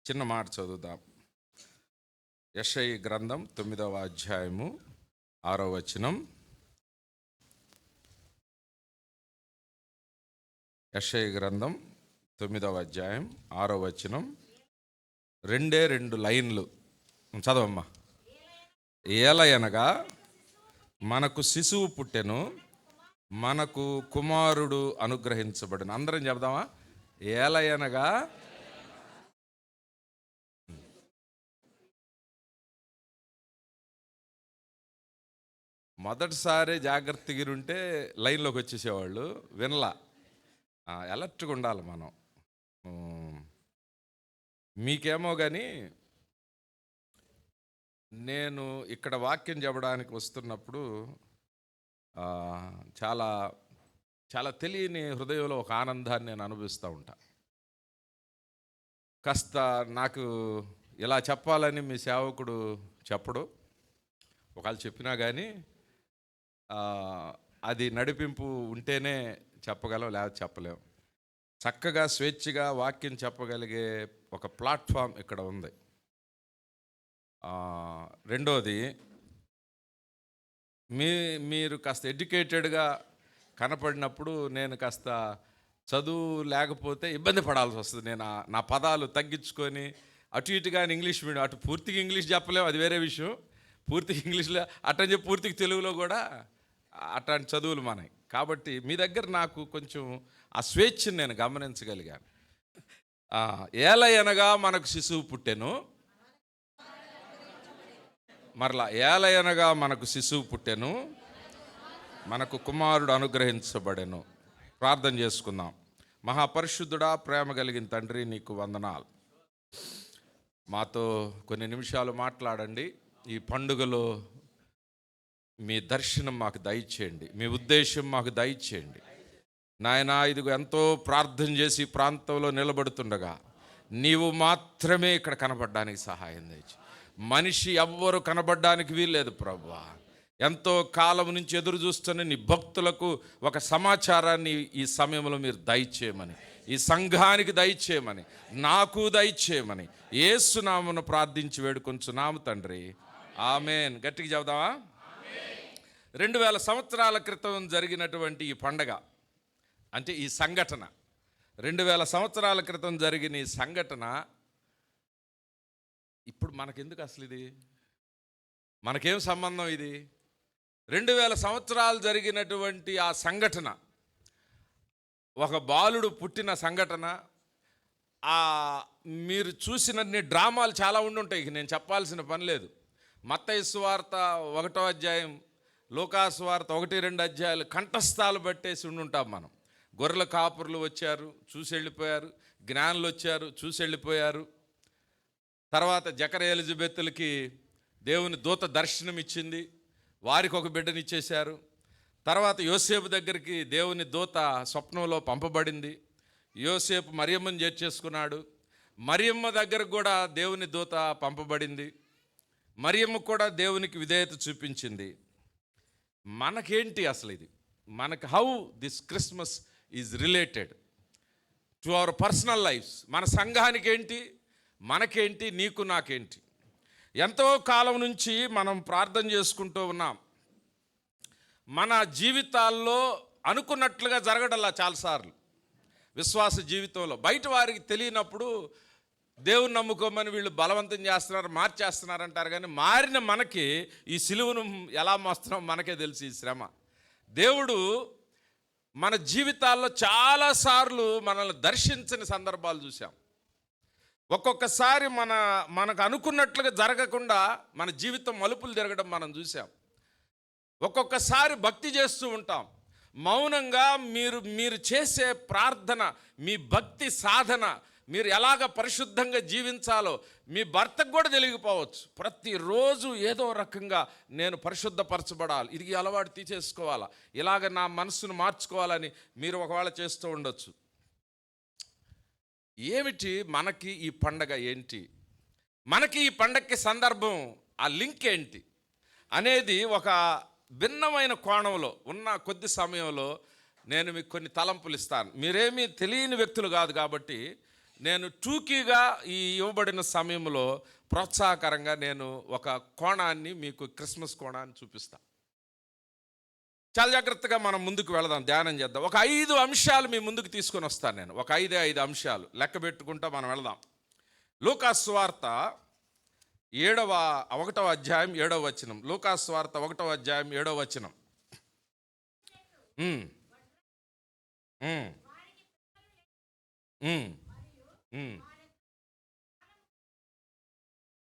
చిన్న మాట చదువుదాం. యెషయా గ్రంథం 9వ అధ్యాయము 6వ వచనం. యెషయా గ్రంథం 9వ అధ్యాయం 6వ వచనం. రెండు లైన్లు చదవమ్మా. ఏలయనగా మనకు శిశువు పుట్టెను, మనకు కుమారుడు అనుగ్రహించబడెను. అందరం చెప్దామా? ఏలయనగా మొదటిసారి జాగ్రత్తగా ఉంటే లైన్లోకి వచ్చేసేవాళ్ళు, వినలా. అలర్ట్గా ఉండాలి మనం. మీకేమో కానీ నేను ఇక్కడ వాక్యం చెప్పడానికి వస్తున్నప్పుడు చాలా చాలా తెలియని హృదయంలో ఒక ఆనందాన్ని నేను అనుభవిస్తూ ఉంటా. కాస్త నాకు ఇలా చెప్పాలని మీ సేవకుడు చెప్పడు, ఒకవేళ చెప్పినా కానీ అది నడిపింపు ఉంటేనే చెప్పగలం, లేకపోతే చెప్పలేం. చక్కగా స్వేచ్ఛగా వాక్యం చెప్పగలిగే ఒక ప్లాట్ఫామ్ ఇక్కడ ఉంది. రెండోది, మీరు కాస్త ఎడ్యుకేటెడ్గా కనపడినప్పుడు నేను కాస్త చదువు లేకపోతే ఇబ్బంది పడాల్సి వస్తుంది. నేను నా పదాలు తగ్గించుకొని అటు ఇటుగా ఇంగ్లీష్ మీడియం, అటు పూర్తిగా ఇంగ్లీష్ చెప్పలేము, అది వేరే విషయం. పూర్తిగా ఇంగ్లీష్లో అట్టని చెప్పి పూర్తిగా తెలుగులో కూడా అట్లాంటి చదువులు మనవి. కాబట్టి మీ దగ్గర నాకు కొంచెం ఆ స్వేచ్ఛను నేను గమనించగలిగాను. ఏలయనగా మనకు శిశువు పుట్టెను, మరలా ఏలయనగా మనకు శిశువు పుట్టెను, మనకు కుమారుడు అనుగ్రహించబడెను. ప్రార్థన చేసుకుందాం. మహాపరిశుద్ధుడా, ప్రేమ కలిగిన తండ్రి, నీకు వందనాలు. మాతో కొన్ని నిమిషాలు మాట్లాడండి. ఈ పండుగలో మీ దర్శనం మాకు దయచేయండి, మీ ఉద్దేశం మాకు దయచేయండి నాయనా. ఇదిగో ఎంతో ప్రార్థన చేసి ప్రాంతంలో నిలబడుతుండగా నీవు మాత్రమే ఇక్కడ కనబడడానికి సహాయం దయచి. మనిషి ఎవ్వరు కనబడడానికి వీల్లేదు ప్రభువా. ఎంతో కాలం నుంచి ఎదురు చూస్తున్న నీ భక్తులకు ఒక సమాచారాన్ని ఈ సమయంలో మీరు దయచేయమని, ఈ సంఘానికి దయచేయమని, నాకు దయచేయమని యేసు నామమున ప్రార్థించి వేడుకొంచున్నాము తండ్రి, ఆమేన్. గట్టిగా చెబుదామా? 2000 సంవత్సరాల క్రితం జరిగినటువంటి ఈ పండగ, అంటే ఈ సంఘటన, 2000 సంవత్సరాల క్రితం జరిగిన ఈ సంఘటన ఇప్పుడు మనకెందుకు అసలు? ఇది మనకేం సంబంధం? ఇది 2000 సంవత్సరాలు జరిగినటువంటి ఆ సంఘటన, ఒక బాలుడు పుట్టిన సంఘటన. మీరు చూసినన్ని డ్రామాలు చాలా ఉండుంటాయి, ఇక నేను చెప్పాల్సిన పని లేదు. మత్తయి సువార్త 1వ అధ్యాయం, లూకా సువార్త 1-2 అధ్యాయాలు కంఠస్థాలు పట్టేసి ఉండుంటాం మనం. గొర్రెల కాపురులు వచ్చారు, చూసి వెళ్ళిపోయారు. జ్ఞానులు వచ్చారు, చూసి వెళ్ళిపోయారు. తర్వాత జకర్యా ఎలిజబెత్తులకి దేవుని దూత దర్శనం ఇచ్చింది, వారికి ఒక బిడ్డనిచ్చేశారు. తర్వాత యోసేపు దగ్గరికి దేవుని దూత స్వప్నంలో పంపబడింది. యోసేపు మరియమ్మని చేర్చేసుకున్నాడు. మరియమ్మ దగ్గరకు కూడా దేవుని దూత పంపబడింది. మరియమ్మ కూడా దేవునికి విధేయత చూపించింది. మనకేంటి అసలు ఇది? మనకు how this Christmas is related to our personal lives. మన సంఘానికి ఏంటి, మనకేంటి, నీకు నాకేంటి? ఎంతో కాలం నుంచి మనం ప్రార్థన చేసుకుంటూ ఉన్నాం. మన జీవితాల్లో అనుకున్నట్లుగా జరగడల్లా చాలాసార్లు విశ్వాస జీవితంలో బయట వారికి తెలియనప్పుడు దేవుని నమ్ముకోమని వీళ్ళు బలవంతం చేస్తున్నారు, మార్చేస్తున్నారు అంటారు. కానీ మారిన మనకి ఈ సిలువను ఎలా మోస్తున్నాం మనకే తెలిసి ఈ శ్రమ. దేవుడు మన జీవితాల్లో చాలాసార్లు మనల్ని దర్శించని సందర్భాలు చూసాం. ఒక్కొక్కసారి మనకు అనుకున్నట్లుగా జరగకుండా మన జీవితం మలుపులు తిరగడం మనం చూసాం. ఒక్కొక్కసారి భక్తి చేస్తూ ఉంటాం మౌనంగా. మీరు చేసే ప్రార్థన, మీ భక్తి సాధన, మీరు ఎలాగ పరిశుద్ధంగా జీవించాలో మీ భర్తకు కూడా తెలియకపోవచ్చు. ప్రతిరోజు ఏదో రకంగా నేను పరిశుద్ధపరచబడాలి, ఇది అలవాటు తీసేసుకోవాలా, ఇలాగ నా మనసును మార్చుకోవాలని మీరు ఒకవేళ చేస్తూ ఉండొచ్చు. ఏమిటి మనకి ఈ పండగ ఏంటి, మనకి ఈ పండగకి సందర్భం, ఆ లింక్ ఏంటి అనేది ఒక భిన్నమైన కోణంలో ఉన్న కొద్ది సమయంలో నేను మీకు కొన్ని తలంపులు ఇస్తాను. మీరేమీ తెలియని వ్యక్తులు కాదు కాబట్టి నేను టూకీగా ఈ ఇవ్వబడిన సమయంలో ప్రోత్సాహకరంగా నేను ఒక కోణాన్ని మీకు క్రిస్మస్ కోణాన్ని చూపిస్తాను. చాలా జాగ్రత్తగా మనం ముందుకు వెళదాం, ధ్యానం చేద్దాం. ఒక 5 అంశాలు మీ ముందుకు తీసుకొని వస్తాను నేను. ఒక 5 అంశాలు లెక్క పెట్టుకుంటా మనం వెళదాం. లూకాసు సువార్త 1వ అధ్యాయం 7వ వచనం. లూకాసు సువార్త 1వ అధ్యాయం 7వ వచనం.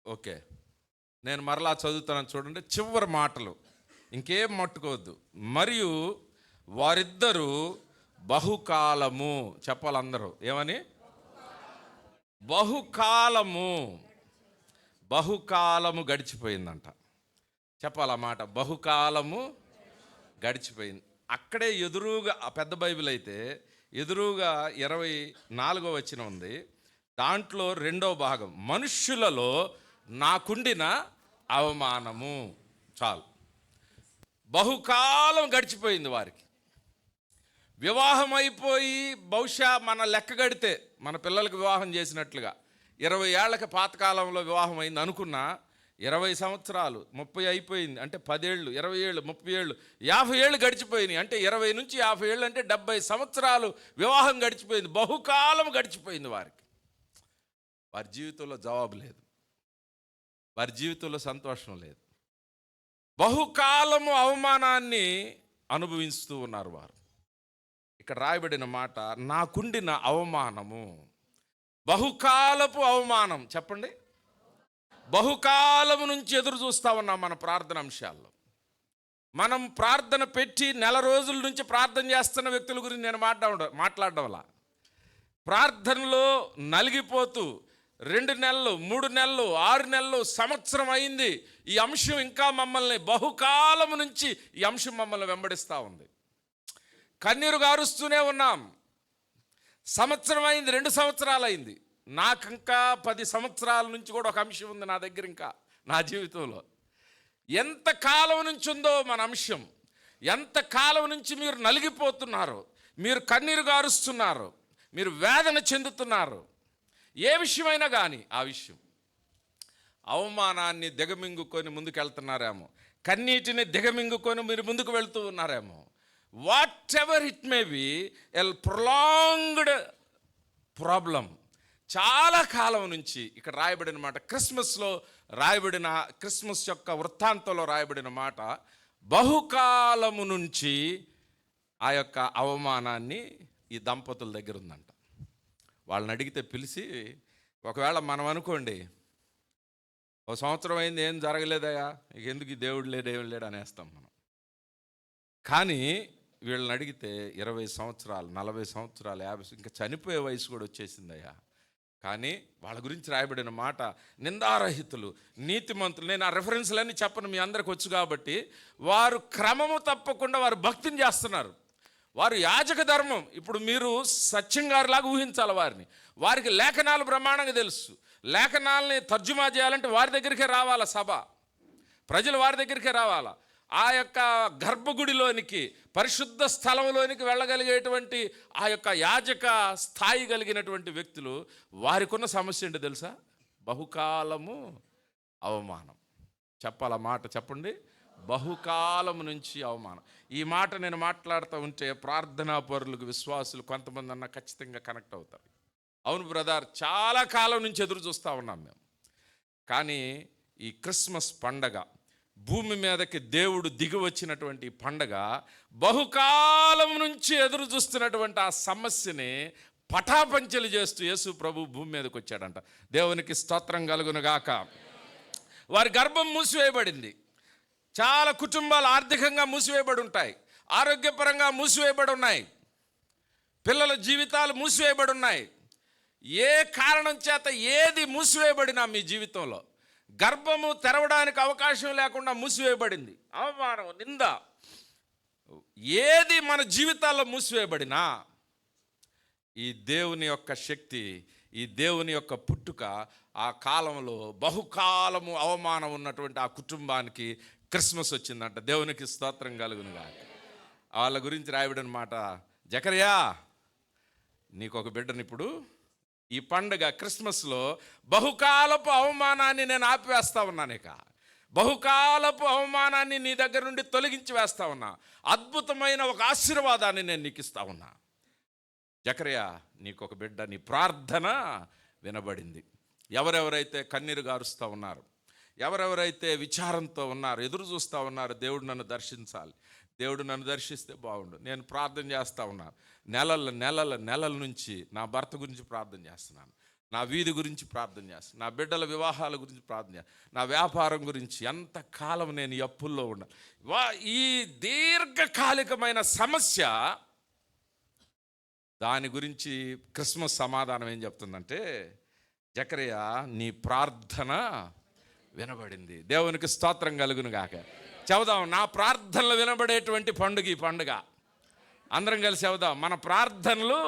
ఓకే, నేను మరలా చదువుతాను చూడండి. చివరి మాటలు ఇంకేం మట్టుకోవద్దు. మరియు వారిద్దరూ బహుకాలము, చెప్పాలందరూ ఏమని? బహుకాలము గడిచిపోయిందంట. చెప్పాలన్నమాట, బహుకాలము గడిచిపోయింది. అక్కడే ఎదురుగా ఆ పెద్ద బైబిల్ అయితే ఎదురుగా 24వ వచనం ఉంది. దాంట్లో 2వ భాగం, మనుష్యులలో నాకుండిన అవమానము. చాలు, బహుకాలం గడిచిపోయింది వారికి. వివాహం అయిపోయి బహుశా మన లెక్క గడితే మన పిల్లలకు వివాహం చేసినట్లుగా 20 ఏళ్లకి పాతకాలంలో వివాహం అయింది అనుకున్నా, 20 సంవత్సరాలు 30 అయిపోయింది అంటే 10 ఏళ్ళు, 20 ఏళ్ళు, 30 ఏళ్ళు, 50 ఏళ్ళు గడిచిపోయినాయి. అంటే 20 నుంచి 50 ఏళ్ళు అంటే 70 సంవత్సరాలు వివాహం గడిచిపోయింది. బహుకాలం గడిచిపోయింది వారికి. వారి జీవితంలో జవాబు లేదు, వారి జీవితంలో సంతోషం లేదు. బహుకాలము అవమానాన్ని అనుభవిస్తూ ఉన్నారు వారు. ఇక్కడ రాయబడిన మాట, నాకుండిన అవమానము. బహుకాలపు అవమానం. చెప్పండి, బహుకాలము నుంచి ఎదురు చూస్తూ ఉన్నాం మన ప్రార్థన అంశాల్లో. మనం ప్రార్థన పెట్టి నెల రోజుల నుంచి ప్రార్థన చేస్తున్న వ్యక్తుల గురించి నేను మాట్లాడడంలా. ప్రార్థనలో నలిగిపోతూ 2 నెలలు, 3 నెలలు, 6 నెలలు, సంవత్సరం అయింది, ఈ అంశం ఇంకా మమ్మల్ని, బహుకాలము నుంచి ఈ అంశం మమ్మల్ని వెంబడిస్తూ ఉంది. కన్నీరు గారుస్తూనే ఉన్నాం. సంవత్సరం అయింది, 2 సంవత్సరాలు అయింది. నాకింకా 10 సంవత్సరాల నుంచి కూడా ఒక అంశం ఉంది నా దగ్గర, ఇంకా నా జీవితంలో. ఎంత కాలం నుంచి ఉందో మన అంశం, ఎంత కాలం నుంచి మీరు నలిగిపోతున్నారు, మీరు కన్నీరు గారుస్తున్నారు, మీరు వేదన చెందుతున్నారు. ఏ విషయమైనా కానీ ఆ విషయం, అవమానాన్ని దిగమింగుకొని ముందుకెళ్తున్నారేమో, కన్నీటిని దిగమింగుకొని మీరు ముందుకు వెళ్తూ ఉన్నారేమో. What ever it may be, a prolonged problem. చాలా కాలం నుంచి ఇక్కడ రాయబడిన మాట, క్రిస్మస్లో రాయబడిన, క్రిస్మస్ యొక్క వృత్తాంతంలో రాయబడిన మాట, బహుకాలము నుంచి ఆ యొక్క అవమానాన్ని ఈ దంపతుల దగ్గర ఉందంట. వాళ్ళని అడిగితే పిలిచి, ఒకవేళ మనం అనుకోండి, 1 సంవత్సరం అయింది ఏం జరగలేదయా, ఇక ఎందుకు దేవుడు లేడు ఏం లేడు అనేస్తాం మనం. కానీ వీళ్ళని అడిగితే 20 సంవత్సరాలు, 40 సంవత్సరాలు, 50, ఇంకా చనిపోయే వయసు కూడా వచ్చేసిందయ్యా. కానీ వాళ్ళ గురించి రాయబడిన మాట, నిందారహితులు, నీతిమంతులు. నేను ఆ రెఫరెన్స్లన్నీ చెప్పను, మీ అందరికి వచ్చు కాబట్టి. వారు క్రమము తప్పకుండా వారు భక్తిని చేస్తున్నారు. వారు యాజక ధర్మం, ఇప్పుడు మీరు సత్యం గారిలాగా ఊహించాలి వారిని. వారికి లేఖనాలు బ్రహ్మాండంగా తెలుసు. లేఖనాలని తర్జుమా చేయాలంటే వారి దగ్గరికే రావాలా సభ, ప్రజలు వారి దగ్గరికే రావాలా. ఆ యొక్క గర్భగుడిలోనికి, పరిశుద్ధ స్థలంలోనికి వెళ్ళగలిగేటువంటి ఆ యొక్క యాజక స్థాయి కలిగినటువంటి వ్యక్తులు, వారికి ఉన్న సమస్య ఏంటో తెలుసా? బహుకాలము అవమానం. చెప్పాల మాట, చెప్పండి, బహుకాలము నుంచి అవమానం. ఈ మాట నేను మాట్లాడుతూ ఉంటే ప్రార్థనా పరులకు, విశ్వాసులు కొంతమంది అన్న ఖచ్చితంగా కనెక్ట్ అవుతారు. అవును బ్రదర్, చాలా కాలం నుంచి ఎదురు చూస్తూ ఉన్నాం మేము. కానీ ఈ క్రిస్మస్ పండగ, భూమి మీదకి దేవుడు దిగి వచ్చినటువంటి పండగ, బహుకాలం నుంచి ఎదురు చూస్తున్నటువంటి ఆ సమస్యని పటాపంచలు చేస్తూ యేసు ప్రభు భూమి మీదకి వచ్చాడంట. దేవునికి స్తోత్రం కలుగునుగాక. వారి గర్భం మూసివేయబడింది. చాలా కుటుంబాలు ఆర్థికంగా మూసివేయబడి ఉంటాయి, ఆరోగ్యపరంగా మూసివేయబడి ఉన్నాయి, పిల్లల జీవితాలు మూసివేయబడి ఉన్నాయి. ఏ కారణం చేత ఏది మూసివేయబడినా మీ జీవితంలో, గర్భము తెరవడానికి అవకాశం లేకుండా మూసివేయబడింది, అవమానం, నింద, ఏది మన జీవితాల్లో మూసివేయబడినా, ఈ దేవుని యొక్క శక్తి, ఈ దేవుని యొక్క పుట్టుక ఆ కాలంలో బహుకాలము అవమానం ఉన్నటువంటి ఆ కుటుంబానికి క్రిస్మస్ వచ్చిందంట. దేవునికి స్తోత్రం కలుగునుగా. వాళ్ళ గురించి రాయబడిన మాట, జకర్యా నీకు ఒక బిడ్డని ఇప్పుడు ఈ పండుగ క్రిస్మస్లో బహుకాలపు అవమానాన్ని నేను ఆపివేస్తా ఉన్నాను. ఇక బహుకాలపు అవమానాన్ని నీ దగ్గర నుండి తొలగించి వేస్తా ఉన్నా. అద్భుతమైన ఒక ఆశీర్వాదాన్ని నేను నీకు ఇస్తా ఉన్నా. జకర్యా, నీకు ఒక బిడ్డ, నీ ప్రార్థన వినబడింది. ఎవరెవరైతే కన్నీరు గారుస్తూ ఉన్నారు, ఎవరెవరైతే విచారంతో ఉన్నారు, ఎదురు చూస్తూ ఉన్నారు, దేవుడు నన్ను దర్శించాలి, దేవుడు నన్ను దర్శిస్తే బాగుండు, నేను ప్రార్థన చేస్తూ ఉన్నాను. నెలల నుంచి నా భర్త గురించి ప్రార్థన చేస్తున్నాను, నా వీధి గురించి ప్రార్థన చేస్తున్నాను, నా బిడ్డల వివాహాల గురించి ప్రార్థన చేస్తాను, నా వ్యాపారం గురించి. ఎంతకాలం నేను ఈ అప్పుల్లో ఉన్నాను. ఈ దీర్ఘకాలికమైన సమస్య, దాని గురించి క్రిస్మస్ సమాధానం ఏం చెప్తుందంటే, జకర్యా, నీ ప్రార్థన వినబడింది. దేవునికి స్తోత్రం కలుగును గాక. చెబుదాం, నా ప్రార్థనలు వినబడేటువంటి పండుగ ఈ పండుగ. అందరం కలిసి చెబుదాం, మన ప్రార్థనలు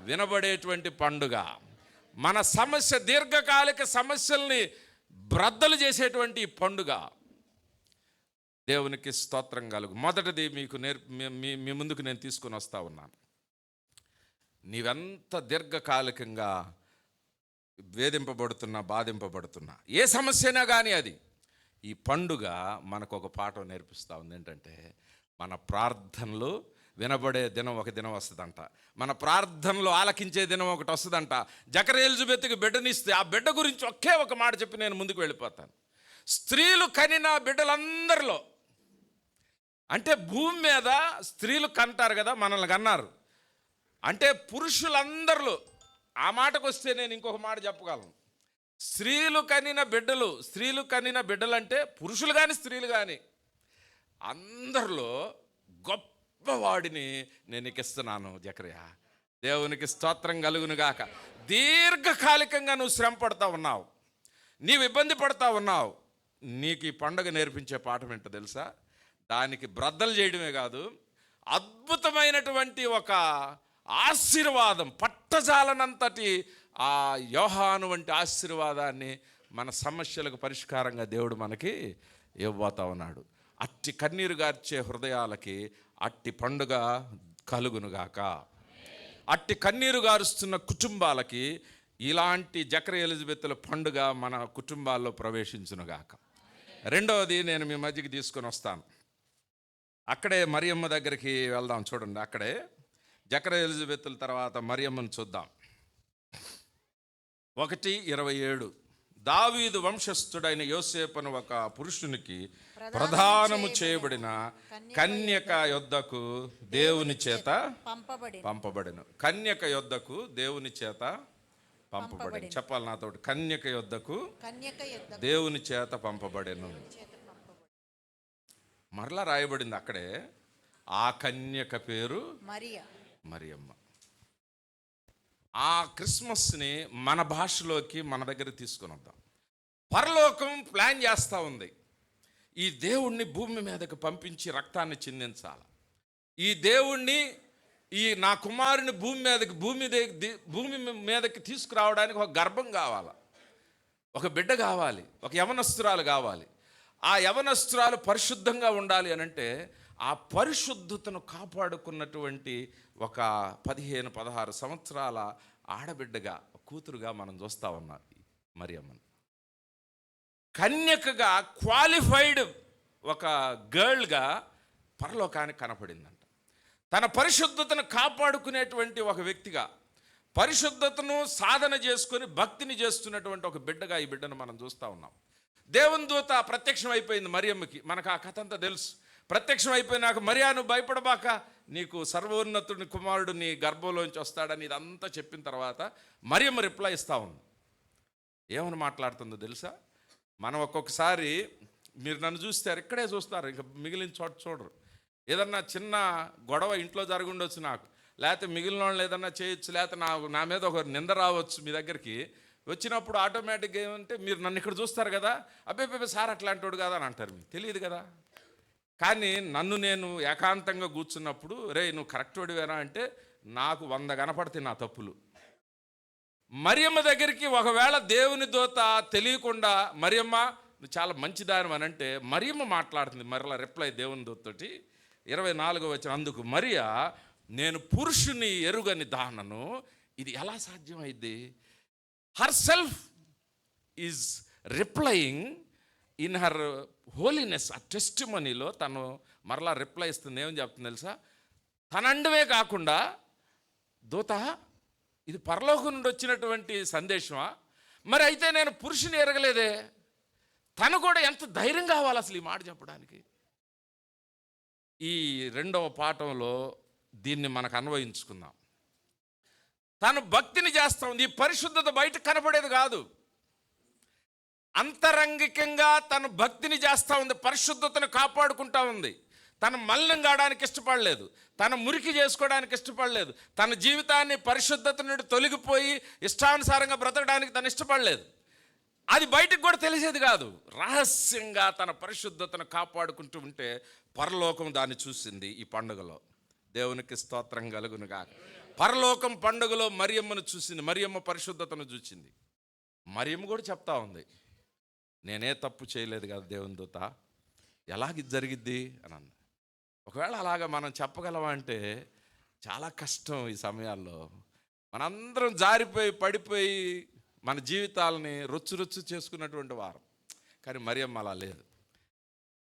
వినబడేటువంటి పండుగ. మన సమస్య, దీర్ఘకాలిక సమస్యల్ని బ్రద్దలు చేసేటువంటి ఈ పండుగ. దేవునికి స్తోత్రం కలుగు. మొదటిది మీకు మీ ముందుకు నేను తీసుకుని వస్తూ ఉన్నాను. నీవెంత దీర్ఘకాలికంగా వేధింపబడుతున్నా, బాధింపబడుతున్నా, ఏ సమస్యనా కానీ అది, ఈ పండుగ మనకు ఒక పాఠం నేర్పిస్తూ ఉంది. ఏంటంటే, మన ప్రార్థనలు వినబడే దినం ఒక దినం వస్తుందంట. మన ప్రార్థనలు ఆలకించే దినం ఒకటి వస్తుందంట. జకర్యా ఎలిజబెత్కి బిడ్డనిస్తే ఆ బిడ్డ గురించి ఒకే ఒక మాట చెప్పి నేను ముందుకు వెళ్ళిపోతాను. స్త్రీలు కనిన బిడ్డలందరిలో, అంటే భూమి మీద స్త్రీలు కంటారు కదా, మనల్ని కన్నారు. అంటే పురుషులందరిలో, ఆ మాటకు వస్తే నేను ఇంకొక మాట చెప్పగలను. స్త్రీలు కనిన బిడ్డలు అంటే పురుషులు కానీ స్త్రీలు కానీ అందరిలో గొప్పవాడిని నేను నీకు ఇస్తున్నాను జకర్యా. దేవునికి స్తోత్రం కలుగునుగాక. దీర్ఘకాలికంగా నువ్వు శ్రమ పడతా ఉన్నావు, నీవు ఇబ్బంది పడతా ఉన్నావు. నీకు ఈ పండుగ నేర్పించే పాఠం ఏంటో తెలుసా? దానికి బ్రద్దలు చేయడమే కాదు, అద్భుతమైనటువంటి ఒక ఆశీర్వాదం, పట్టజాలనంతటి ఆ యోహాను వంటి ఆశీర్వాదాన్ని మన సమస్యలకు పరిష్కారంగా దేవుడు మనకి ఇవ్వబోతా ఉన్నాడు. అట్టి కన్నీరు గార్చే హృదయాలకి అట్టి పండుగ కలుగునుగాక. అట్టి కన్నీరు గారుస్తున్న కుటుంబాలకి ఇలాంటి జకర్యా ఎలిజబెత్తుల పండుగ మన కుటుంబాల్లో ప్రవేశించునుగాక. రెండవది నేను మీ మధ్యకి తీసుకొని వస్తాను. అక్కడే మరియమ్మ దగ్గరికి వెళ్దాం. చూడండి, అక్కడే జకర్యా ఎలిజబెత్తుల తర్వాత మరియమ్మను చూద్దాం. 1:27 దావీదు వంశస్థుడైన యోసేపును ఒక పురుషునికి ప్రధానము చేయబడిన కన్యక యొద్దకు దేవుని చేత పంపబడెను. కన్యక యొద్దకు దేవుని చేత పంపబడెను. చెప్పాలి నాతోటి, కన్యక యొద్దకు దేవుని చేత పంపబడెను. మరలా రాయబడింది అక్కడే, ఆ కన్యక పేరు మరియమ్మ. ఆ క్రిస్మస్ని మన భాషలోకి మన దగ్గర తీసుకొని వద్దాం. పరలోకం ప్లాన్ చేస్తూ ఉంది, ఈ దేవుణ్ణి భూమి మీదకి పంపించి రక్తాన్ని చిందించాలి. ఈ దేవుణ్ణి, ఈ నా కుమారుని భూమి మీదకి తీసుకురావడానికి ఒక గర్భం కావాలి, ఒక బిడ్డ కావాలి, ఒక యవనస్తురాలు కావాలి. ఆ యవనస్తురాలు పరిశుద్ధంగా ఉండాలి అని అంటే, ఆ పరిశుద్ధతను కాపాడుకున్నటువంటి ఒక 15-16 సంవత్సరాల ఆడబిడ్డగా, కూతురుగా మనం చూస్తూ ఉన్నాం మరియమ్మను. కన్యకగా, క్వాలిఫైడ్ ఒక గర్ల్గా పరలోకానికి కనపడిందంట. తన పరిశుద్ధతను కాపాడుకునేటువంటి ఒక వ్యక్తిగా, పరిశుద్ధతను సాధన చేసుకొని భక్తిని చేస్తున్నటువంటి ఒక బిడ్డగా ఈ బిడ్డను మనం చూస్తూ ఉన్నాం. దేవుని దూత ప్రత్యక్షం అయిపోయింది మరియమ్మకి. మనకు ఆ కథ అంతా తెలుసు. ప్రత్యక్షం అయిపోయినాక, మరియా నువ్వు భయపడబాక, నీకు సర్వోన్నతుని కుమారుడు నీ గర్భంలోంచి వస్తాడని ఇదంతా చెప్పిన తర్వాత మరియమ్మ రిప్లై ఇస్తా ఉంది. ఏమని మాట్లాడుతుందో తెలుసా? మనం ఒక్కొక్కసారి, మీరు నన్ను చూస్తారు, ఇక్కడే చూస్తారు, ఇంకా మిగిలిన చోట చూడరు. ఏదన్నా చిన్న గొడవ ఇంట్లో జరుగుండొచ్చు నాకు, లేకపోతే మిగిలిన వాళ్ళు ఏదన్నా చేయొచ్చు, లేకపోతే నా మీద ఒక నింద రావచ్చు మీ దగ్గరికి. వచ్చినప్పుడు ఆటోమేటిక్గా ఏమంటే, మీరు నన్ను ఇక్కడ చూస్తారు కదా, అబ్బే సార్ అట్లాంటోడు కదా అని అంటారు. మీకు తెలియదు కదా. కానీ నన్ను నేను ఏకాంతంగా కూర్చున్నప్పుడు, రే నువ్వు కరెక్ట్ వాడివేనా అంటే నాకు 100 కనపడతాయి నా తప్పులు. మరియమ్మ దగ్గరికి ఒకవేళ దేవుని దూత తెలియకుండా, మరియమ్మ నువ్వు చాలా మంచిదాని అని అంటే, మరియమ్మ మాట్లాడుతుంది. మరలా రిప్లై దేవుని దూతతోటి 24వ వచనం, అందుకు మరియా నేను పురుషుని ఎరుగని దానను, ఇది ఎలా సాధ్యమైంది? Her self is replying in her holiness. ఆ టెస్టిమనీలో తను మరలా రిప్లై ఇస్తుంది. ఏమని చెప్తుంది తెలుసా? తనండువే కాకుండా, దూత ఇది పరలోకం నుండి వచ్చినటువంటి సందేశమా? మరి అయితే నేను పురుషుని ఎరగలేదే. తను కూడా ఎంత ధైర్యం కావాలి అసలు ఈ మాట చెప్పడానికి. ఈ రెండవ పాఠంలో దీన్ని మనకు అన్వయించుకుందాం. తను భక్తిని చేస్తూ ఉంది. ఈ పరిశుద్ధత బయట కనపడేది కాదు, అంతరంగికంగా తను భక్తిని చేస్తూ ఉంది, పరిశుద్ధతను కాపాడుకుంటా ఉంది. తను మలినం కావడానికి ఇష్టపడలేదు, తను మురికి చేసుకోవడానికి ఇష్టపడలేదు, తన జీవితాన్ని పరిశుద్ధత నుండి తొలగిపోయి ఇష్టానుసారంగా బ్రతకడానికి తను ఇష్టపడలేదు. అది బయటకు కూడా తెలిసేది కాదు. రహస్యంగా తన పరిశుద్ధతను కాపాడుకుంటూ ఉంటే పరలోకం దాన్ని చూసింది ఈ పండుగలో. దేవునికి స్తోత్రం కలుగునుగా. పరలోకం పండుగలో మరియమ్మను చూసింది, మరియమ్మ పరిశుద్ధతను చూసింది. మరియమ్మ కూడా చెప్తా ఉంది, నేనే తప్పు చేయలేదు కదా దేవుని దూత, ఎలాగిది జరిగిద్ది అని అంది. ఒకవేళ అలాగా మనం చెప్పగలమా అంటే చాలా కష్టం. ఈ సమయాల్లో మనందరం జారిపోయి పడిపోయి మన జీవితాలని రొచ్చు చేసుకున్నటువంటి వారు. కానీ మరియమ్మ అలా లేదు.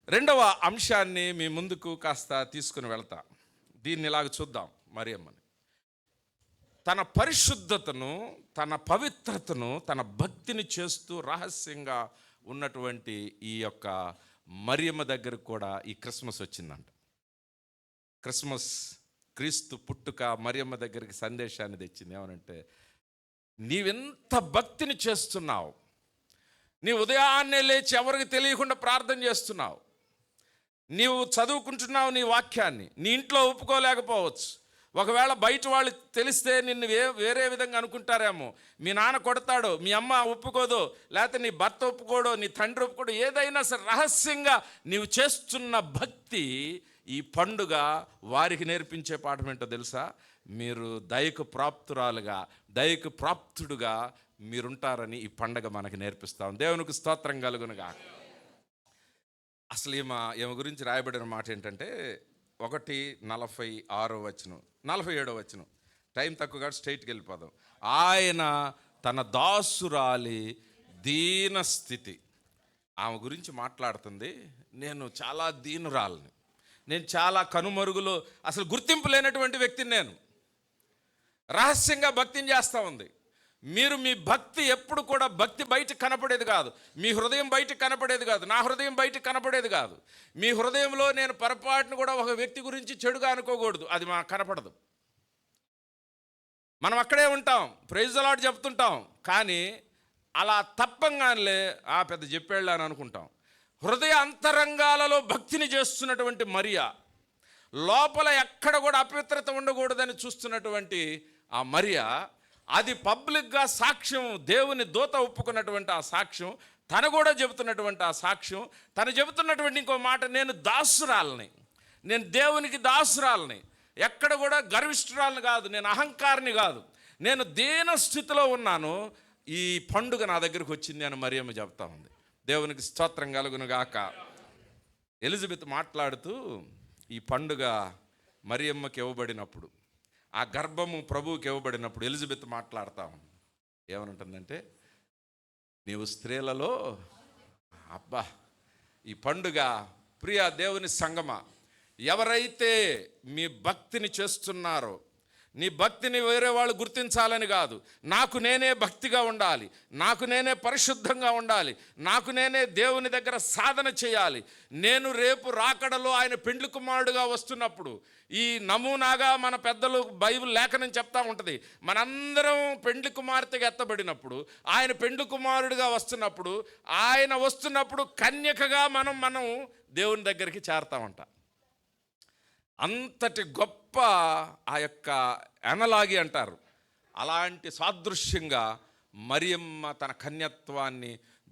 రెండవ అంశాన్ని మీ ముందుకు కాస్త తీసుకుని వెళ్తా. దీన్ని ఇలాగ చూద్దాం. మరియమ్మని తన పరిశుద్ధతను, తన పవిత్రతను, తన భక్తిని చేస్తూ రహస్యంగా ఉన్నటువంటి ఈ యొక్క మరియమ్మ దగ్గరకు కూడా ఈ క్రిస్మస్ వచ్చిందంట. క్రిస్మస్, క్రీస్తు పుట్టుక మరియమ్మ దగ్గరికి సందేశాన్ని తెచ్చింది. ఏమనంటే, నీవెంత భక్తిని చేస్తున్నావు, నీ ఉదయాన్నే లేచి ఎవరికి తెలియకుండా ప్రార్థన చేస్తున్నావు, నీవు చదువుకుంటున్నావు నీ వాక్యాన్ని, నీ ఇంట్లో ఒప్పుకోలేకపోవచ్చు, ఒకవేళ బయట వాళ్ళు తెలిస్తే నిన్ను వేరే విధంగా అనుకుంటారేమో, మీ నాన్న కొడతాడో, మీ అమ్మ ఒప్పుకోదో, లేకపోతే నీ భర్త ఒప్పుకోడో, నీ తండ్రి ఒప్పుకోడో, ఏదైనా సరే రహస్యంగా నీవు చేస్తున్న భక్తి ఈ పండుగ వారికి నేర్పించే పాఠం ఏంటో తెలుసా? మీరు దయకు ప్రాప్తురాలుగా, దయకు ప్రాప్తుడుగా మీరుంటారని ఈ పండుగ మనకి నేర్పిస్తాం. దేవునికి స్తోత్రం కలుగునుగా. అసలు ఈమె గురించి రాయబడిన మాట ఏంటంటే 1:46 47 టైం తక్కువగా స్ట్రైట్కి వెళ్ళిపోదాం. ఆయన తన దాసురాలి దీన స్థితి, ఆమె గురించి మాట్లాడుతుంది. నేను చాలా దీనురాలని, నేను చాలా కనుమరుగులో అసలు గుర్తింపు లేనటువంటి వ్యక్తిని, నేను రహస్యంగా భక్తిని చేస్తూ ఉంది. మీరు మీ భక్తి ఎప్పుడు కూడా భక్తి బయట కనపడేది కాదు, మీ హృదయం బయట కనపడేది కాదు, నా హృదయం బయట కనపడేది కాదు. మీ హృదయంలో నేను పొరపాటును కూడా ఒక వ్యక్తి గురించి చెడుగా అనుకోకూడదు, అది మాకు కనపడదు. మనం అక్కడే ఉంటాం, ప్రైజ్ ది లార్డ్ చెప్తుంటాం, కానీ అలా తప్పంగానే పెద్ద చెప్పేళ్ళ అని అనుకుంటాం. హృదయ అంతరంగాలలో భక్తిని చేస్తున్నటువంటి మరియా, లోపల ఎక్కడ కూడా అపవిత్రత ఉండకూడదని చూస్తున్నటువంటి ఆ మరియా, అది పబ్లిక్గా సాక్ష్యం, దేవుని దూత ఒప్పుకున్నటువంటి ఆ సాక్ష్యం, తను కూడా చెబుతున్నటువంటి ఆ సాక్ష్యం, తను చెబుతున్నటువంటి ఇంకో మాట, నేను దాసురాలని, నేను దేవునికి దాసురాలని, ఎక్కడ కూడా గర్విష్ఠురాలని కాదు, నేను అహంకారిని కాదు, నేను దీన స్థితిలో ఉన్నాను, ఈ పండుగ నా దగ్గరకు వచ్చింది అని మరియమ్మ చెప్తా ఉంది. దేవునికి స్తోత్రం కలుగునుగాక. ఎలిజబెత్ మాట్లాడుతూ ఈ పండుగ మరియమ్మకి ఇవ్వబడినప్పుడు, ఆ గర్భము ప్రభువుకి ఇవ్వబడినప్పుడు ఎలిజబెత్ మాట్లాడతాం. ఏమనుంటుందంటే, నీవు స్త్రీలలో అబ్బా, ఈ పండుగ ప్రియ దేవుని సంగమా, ఎవరైతే మీ భక్తిని చేస్తున్నారో, నీ భక్తిని వేరే వాళ్ళు గుర్తించాలని కాదు, నాకు నేనే భక్తిగా ఉండాలి, నాకు నేనే పరిశుద్ధంగా ఉండాలి, నాకు నేనే దేవుని దగ్గర సాధన చేయాలి, నేను రేపు రాకడలో ఆయన పెండ్లి కుమారుడుగా వస్తున్నప్పుడు, ఈ నమూనాగా మన పెద్దలు బైబిల్ లేఖనం చెప్తా ఉంటుంది, మనందరం పెండ్లి కుమార్తెగా ఎత్తబడినప్పుడు, ఆయన పెండ్లి కుమారుడిగా వస్తున్నప్పుడు, ఆయన వస్తున్నప్పుడు కన్యకగా మనం దేవుని దగ్గరికి చేరతామంట. అంతటి గొప్ప ఆ యొక్క ఎనలాగి అంటారు, అలాంటి సాదృశ్యంగా మరియమ్మ తన కన్యత్వాన్ని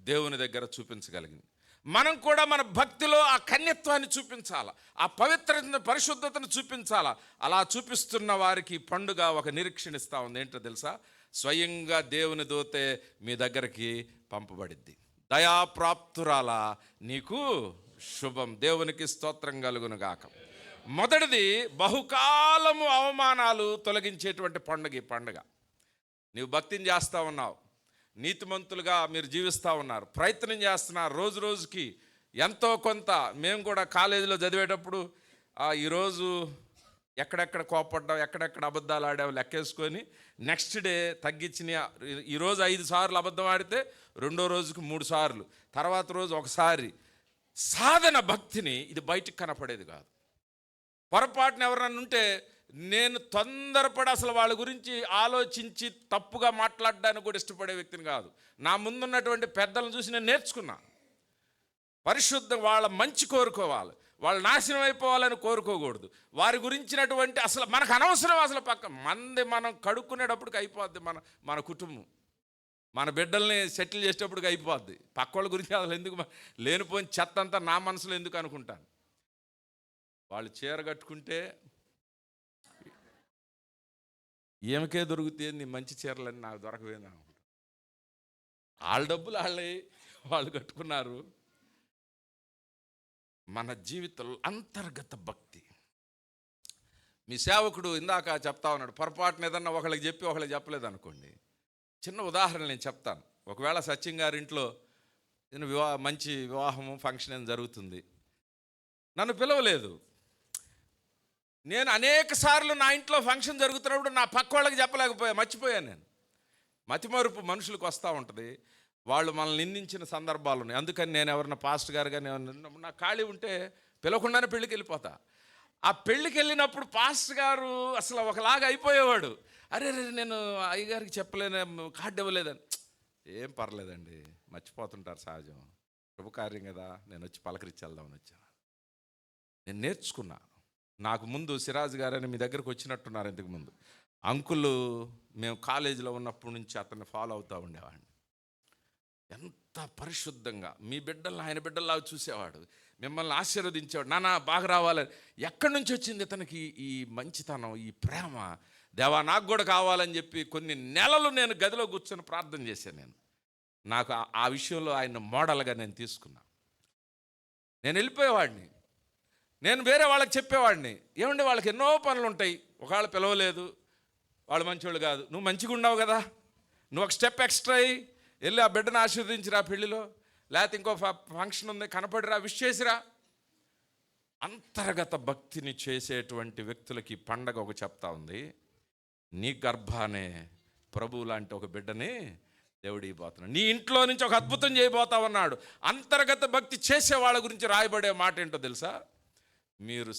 దేవుని దగ్గర చూపించగలిగింది. మనం కూడా మన భక్తిలో ఆ కన్యత్వాన్ని చూపించాలా, ఆ పవిత్రతను, పరిశుద్ధతను చూపించాలా. అలా చూపిస్తున్న వారికి పండుగ ఒక నిరీక్షణ ఇస్తూ ఉంది. ఏంటో తెలుసా? స్వయంగా దేవుని దూతే మీ దగ్గరికి పంపబడిద్ది. దయాప్రాప్తురాల నీకు శుభం. దేవునికి స్తోత్రం కలుగునుగాక. మొదటిది, బహుకాలము అవమానాలు తొలగించేటువంటి పండుగ ఈ పండుగ. నీవు భక్తిని చేస్తూ ఉన్నావు, నీతిమంతులుగా మీరు జీవిస్తూ ఉన్నారు, ప్రయత్నం చేస్తున్నారు రోజు రోజుకి ఎంతో కొంత. మేము కూడా కాలేజీలో చదివేటప్పుడు ఈరోజు ఎక్కడెక్కడ కోపడ్డావు, ఎక్కడెక్కడ అబద్ధాలు ఆడావు లెక్కేసుకొని నెక్స్ట్ డే తగ్గించిన. ఈరోజు 5 సార్లు అబద్ధం ఆడితే రెండో రోజుకి 3 సార్లు, తర్వాత రోజు ఒకసారి. సాధన భక్తిని ఇది బయటికి కనపడేది కాదు. పొరపాటున ఎవరన్నా ఉంటే నేను తొందరపడి అసలు వాళ్ళ గురించి ఆలోచించి తప్పుగా మాట్లాడడానికి కూడా ఇష్టపడే వ్యక్తిని కాదు. నా ముందున్నటువంటి పెద్దలను చూసి నేను నేర్చుకున్నా. పరిశుద్ధం, వాళ్ళ మంచి కోరుకోవాలి, వాళ్ళు నాశనం అయిపోవాలని కోరుకోకూడదు. వారి గురించినటువంటి అసలు మనకు అనవసరం. అసలు మనం కడుక్కునేటప్పటికి అయిపోద్ది మన కుటుంబం, మన బిడ్డల్ని సెటిల్ చేసేటప్పటికి అయిపోద్ది. పక్క వాళ్ళ గురించి అసలు ఎందుకు లేనిపోయిన చెత్త అంతా నా మనసులో ఎందుకు అనుకుంటాను. వాళ్ళు చీర కట్టుకుంటే ఏమకే దొరుకుతాయి మంచి చీరలని, నాకు దొరకవేనా. వాళ్ళ డబ్బులు వాళ్ళు కట్టుకున్నారు. మన జీవితంలో అంతర్గత భక్తి. మీ సేవకుడు ఇందాక చెప్తా ఉన్నాడు, పొరపాటున ఏదన్నా ఒకళ్ళకి చెప్పి ఒకళ్ళకి చెప్పలేదు అనుకోండి. చిన్న ఉదాహరణ నేను చెప్తాను. ఒకవేళ సత్యం గారి ఇంట్లో మంచి వివాహము ఫంక్షన్ జరుగుతుంది, నన్ను పిలవలేదు. నేను అనేక సార్లు నా ఇంట్లో ఫంక్షన్ జరుగుతున్నప్పుడు నా పక్క వాళ్ళకి మర్చిపోయాను. నేను మతిమరుపు మనుషులకు వస్తూ ఉంటుంది. వాళ్ళు మనల్ని నిందించిన సందర్భాలు ఉన్నాయి. అందుకని నేను ఎవరన్నా పాస్టర్ గారు కానీ నా ఖాళీ ఉంటే పిలవకుండానే పెళ్ళికి వెళ్ళిపోతా. ఆ పెళ్ళికి వెళ్ళినప్పుడు పాస్టర్ గారు అసలు ఒకలాగా అయిపోయేవాడు. అరే నేను అయ్యగారికి చెప్పలేను, కార్డు ఇవ్వలేదని. ఏం పర్లేదండి, మర్చిపోతుంటారు, సహజం, శుభకార్యం కదా, నేను వచ్చి పలకరించి వెళ్దామని వచ్చాను. నేను నేర్చుకున్నా. నాకు ముందు సిరాజ్ గారని మీ దగ్గరకు వచ్చినట్టున్నారు ఇంతకుముందు. అంకుల్ మేము కాలేజీలో ఉన్నప్పటి నుంచి అతన్ని ఫాలో అవుతూ ఉండేవాడిని. ఎంత పరిశుద్ధంగా మీ బిడ్డలను ఆయన బిడ్డల్లాగా చూసేవాడు, మిమ్మల్ని ఆశీర్వదించేవాడు. నాన్న బాగా రావాలని. ఎక్కడి నుంచి వచ్చింది ఇతనికి ఈ మంచితనం, ఈ ప్రేమ? దేవా నాకు కూడా కావాలని చెప్పి కొన్ని నెలలు నేను గదిలో కూర్చొని ప్రార్థన చేశాను. నాకు ఆ విషయంలో ఆయన మోడల్గా నేను తీసుకున్నా. నేను వెళ్ళిపోయేవాడిని, నేను వేరే వాళ్ళకి చెప్పేవాడిని, ఏమండి వాళ్ళకి ఎన్నో పనులు ఉంటాయి, ఒకవేళ పిలవలేదు, వాళ్ళు మంచోళ్ళు కాదు, నువ్వు మంచిగా ఉండవు కదా, నువ్వు ఒక స్టెప్ ఎక్స్ట్రా అయ్యి వెళ్ళి ఆ బిడ్డను ఆశీర్వదించిరా పెళ్ళిలో, లేకపోతే ఇంకో ఫంక్షన్ ఉంది కనపడిరా, విష్ చేసిరా. అంతర్గత భక్తిని చేసేటువంటి వ్యక్తులకి పండగ ఒక చెప్తా ఉంది, నీ గర్భానే ప్రభువు లాంటి ఒక బిడ్డని దేవుడు ఇవ్వబోతున్నాడు, నీ ఇంట్లో నుంచి ఒక అద్భుతం చేయబోతా ఉన్నాడు. అంతర్గత భక్తి చేసే వాళ్ళ గురించి రాయబడే మాట ఏంటో తెలుసా? మీరు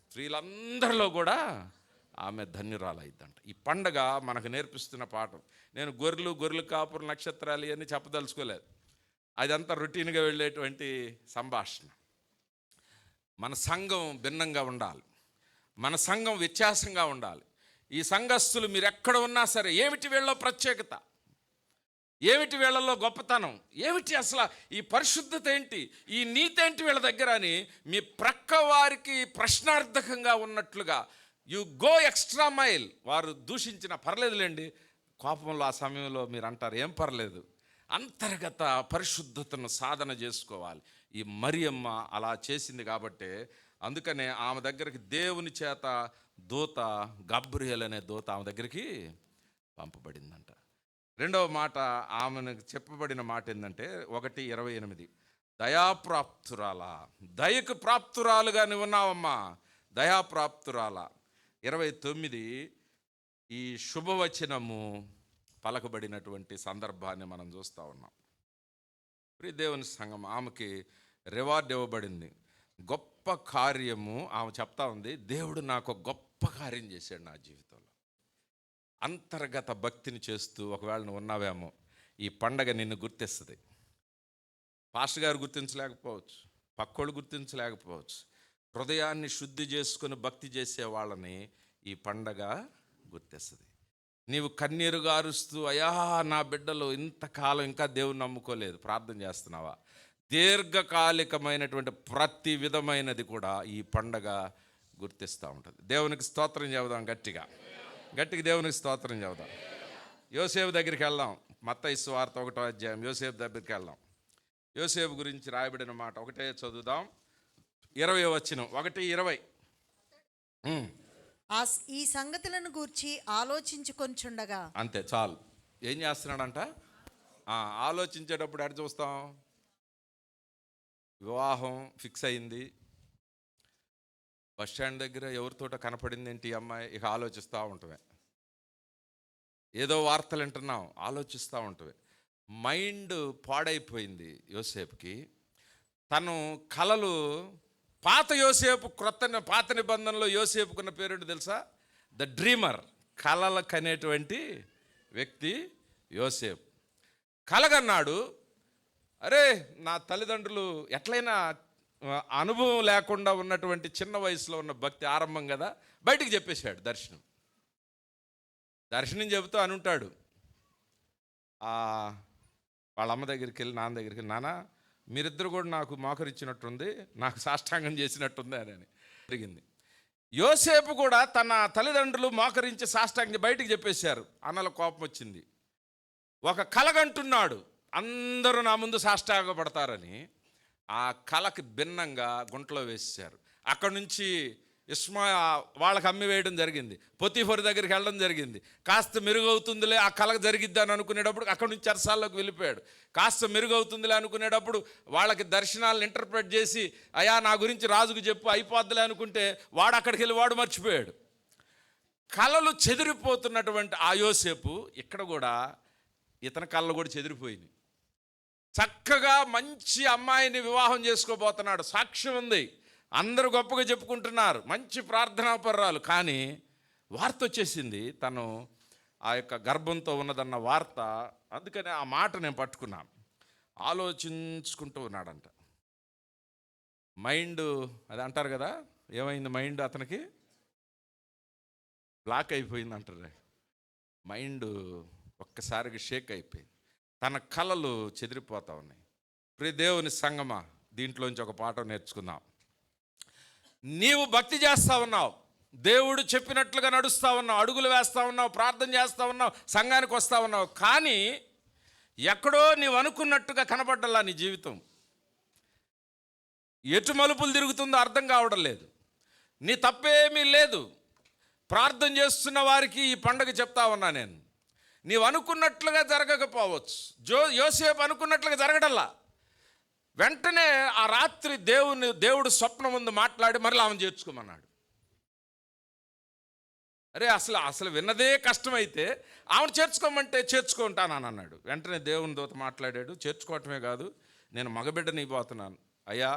స్త్రీలందరిలో కూడా ఆమె ధన్యురాలైద్దంట. ఈ పండగ మనకు నేర్పిస్తున్న పాఠం. నేను గొర్రెలు కాపురు నక్షత్రాలు ఇవన్నీ చెప్పదలుచుకోలేదు, అదంతా రొటీన్గా వెళ్ళేటువంటి సంభాషణ. మన సంఘం భిన్నంగా ఉండాలి, మన సంఘం వ్యత్యాసంగా ఉండాలి. ఈ సంఘస్థులు మీరు ఎక్కడ ఉన్నా సరే, ఏమిటి వీళ్ళలో ప్రత్యేకత, ఏమిటి వీళ్ళలో గొప్పతనం, ఏమిటి అసలు ఈ పరిశుద్ధత ఏంటి, ఈ నీతి ఏంటి వీళ్ళ దగ్గర అని మీ ప్రక్క వారికి ప్రశ్నార్థకంగా ఉన్నట్లుగా యు గో ఎక్స్ట్రా మైల్. వారు దూషించిన పర్లేదులేండి, కోపంలో ఆ సమయంలో మీరు అంటారు, ఏం పర్లేదు. అంతర్గత పరిశుద్ధతను సాధన చేసుకోవాలి. ఈ మరియమ్మ అలా చేసింది కాబట్టి, అందుకనే ఆమె దగ్గరికి దేవుని చేత దూత గబ్రియల్ అనే దూత ఆమె దగ్గరికి పంపబడిందంట. రెండవ మాట, ఆమెను చెప్పబడిన మాట ఏంటంటే 1:28, దయాప్రాప్తురాలా, దయకు ప్రాప్తురాలుగా నువ్వు ఉన్నావమ్మా, దయాప్రాప్తురాలా. 29, ఈ శుభవచనము పలకబడినటువంటి సందర్భాన్ని మనం చూస్తూ ఉన్నాం. ప్రియ దేవుని సంఘం, ఆమెకి రివార్డ్ ఇవ్వబడింది, గొప్ప కార్యము. ఆమె చెప్తా ఉంది, దేవుడు నాకు గొప్ప కార్యం చేశాడు నా జీవితంలో. అంతర్గత భక్తిని చేస్తూ ఒకవేళ నువ్వు ఉన్నావేమో, ఈ పండగ నిన్ను గుర్తిస్తుంది. పాస్టర్ గారు గుర్తించలేకపోవచ్చు, పక్కోళ్ళు గుర్తించలేకపోవచ్చు, హృదయాన్ని శుద్ధి చేసుకుని భక్తి చేసే వాళ్ళని ఈ పండగ గుర్తిస్తుంది. నీవు కన్నీరు గారుస్తూ, అయ్యా నా బిడ్డలు ఇంతకాలం ఇంకా దేవుని నమ్ముకోలేదు, ప్రార్థన చేస్తున్నావా? దీర్ఘకాలికమైనటువంటి ప్రతి విధమైనది కూడా ఈ పండగ గుర్తిస్తూ ఉంటుంది. దేవునికి స్తోత్రం చెబుదాం, గట్టిగా దేవునికి స్తోత్రం చెబుదాం. యోసేపు దగ్గరికి వెళ్దాం. మత్తయి సువార్త 1వ అధ్యాయం యోసేపు దగ్గరికి వెళ్దాం. యోసేపు గురించి రాయబడిన మాట ఒకటే చదువుదాం. 20వ వచనం, 1:20. ఈ సంగతులను గూర్చి ఆలోచించుకొంచుండగా. అంతే చాలు. ఏం చేస్తున్నాడంట? ఆలోచించేటప్పుడు ఎక్కడ చూస్తాం? వివాహం ఫిక్స్ అయింది, బస్ స్టాండ్ దగ్గర ఎవరితోట కనపడింది ఏంటి ఈ అమ్మాయి, ఇక ఆలోచిస్తూ ఉంటమే. ఏదో వార్తలు వింటున్నాం, ఆలోచిస్తూ ఉంటమే. మైండ్ పాడైపోయింది యోసేపుకి. తను కలలు, పాత యోసేపు పాత నిబంధనలో యోసేపుకున్న పేరేంటి తెలుసా? ద డ్రీమర్, కలలు కనేటువంటి వ్యక్తి యోసేపు. కలగన్నాడు, అరే నా తల్లిదండ్రులు ఎట్లయినా అనుభవం లేకుండా ఉన్నటువంటి చిన్న వయసులో ఉన్న భక్తి ఆరంభం కదా, బయటికి చెప్పేశాడు దర్శనం చెబుతూ అని ఉంటాడు. వాళ్ళ అమ్మ దగ్గరికి వెళ్ళి, నాన్న దగ్గరికి వెళ్ళి, నాన్న మీరిద్దరు కూడా నాకు మోకరిచ్చినట్టుంది, నాకు సాష్టాంగం చేసినట్టుంది అని జరిగింది. యోసేపు కూడా తన తల్లిదండ్రులు మోకరించి సాష్టాంగం బయటికి చెప్పేశారు. అన్నల కోపం వచ్చింది. ఒక కలగంటున్నాడు, అందరూ నా ముందు సాష్టాంగపడతారని. ఆ కళకి భిన్నంగా గుంటలో వేసేశారు. అక్కడి నుంచి వాళ్ళకి అమ్మి వేయడం జరిగింది. పొతీఫరు దగ్గరికి వెళ్ళడం జరిగింది. కాస్త మెరుగవుతుందిలే ఆ కళ జరిగిద్ది అని అనుకునేటప్పుడు అక్కడి నుంచి చెరసాల్లోకి వెళ్ళిపోయాడు. కాస్త మెరుగవుతుందిలే అనుకునేటప్పుడు వాళ్ళకి దర్శనాలను ఇంటర్ప్రెట్ చేసి, అయ్యా నా గురించి రాజుకు చెప్పు అయిపోద్దులే అనుకుంటే వాడు అక్కడికి వెళ్ళి వాడు మర్చిపోయాడు. కళలు చెదిరిపోతున్నటువంటి ఆ యోసేపు ఇక్కడ కూడా, ఇతని కళలు కూడా చెదిరిపోయింది. చక్కగా మంచి అమ్మాయిని వివాహం చేసుకోబోతున్నాడు, సాక్ష్యం ఉంది, అందరూ గొప్పగా చెప్పుకుంటున్నారు, మంచి ప్రార్థనాపర్రాలు. కానీ వార్త వచ్చేసింది, తను ఆ యొక్క గర్భంతో ఉన్నదన్న వార్త. అందుకని ఆ మాట నేను పట్టుకున్నాను. ఆలోచించుకుంటూ ఉన్నాడంట. మైండ్ అది అంటారు కదా, ఏమైంది మైండ్ అతనికి? బ్లాక్ అయిపోయింది అంటారు. మైండ్ ఒక్కసారిగా షేక్ అయిపోయింది. తన కళలు చెదిరిపోతూ ఉన్నాయి. ప్రియ దేవుని సంగమా, దీంట్లోంచి ఒక పాఠం నేర్చుకుందాం. నీవు భక్తి చేస్తూ ఉన్నావు, దేవుడు చెప్పినట్లుగా నడుస్తూ ఉన్నావు, అడుగులు వేస్తూ ఉన్నావు, ప్రార్థన చేస్తూ ఉన్నావు, సంఘానికి వస్తూ ఉన్నావు. కానీ ఎక్కడో నీవు అనుకున్నట్టుగా కనబడ్డలా నీ జీవితం ఎటు మలుపులు తిరుగుతుందో అర్థం కావడం లేదు. నీ తప్పేమీ లేదు. ప్రార్థన చేస్తున్న వారికి ఈ పండుగ చెప్తా ఉన్నా నేను, నీవు అనుకున్నట్లుగా జరగకపోవచ్చు. యోసేపు అనుకున్నట్లుగా జరగడల్లా. వెంటనే ఆ రాత్రి దేవుడు స్వప్నం ముందు మాట్లాడి మరలా ఆమెను చేర్చుకోమన్నాడు. అరే అసలు విన్నదే కష్టమైతే ఆమెను చేర్చుకోమంటే చేర్చుకుంటానని అన్నాడు. వెంటనే దేవుని దూత మాట్లాడాడు, చేర్చుకోవటమే కాదు, నేను మగబిడ్డని ఇవ్వబోతున్నాను. అయ్యా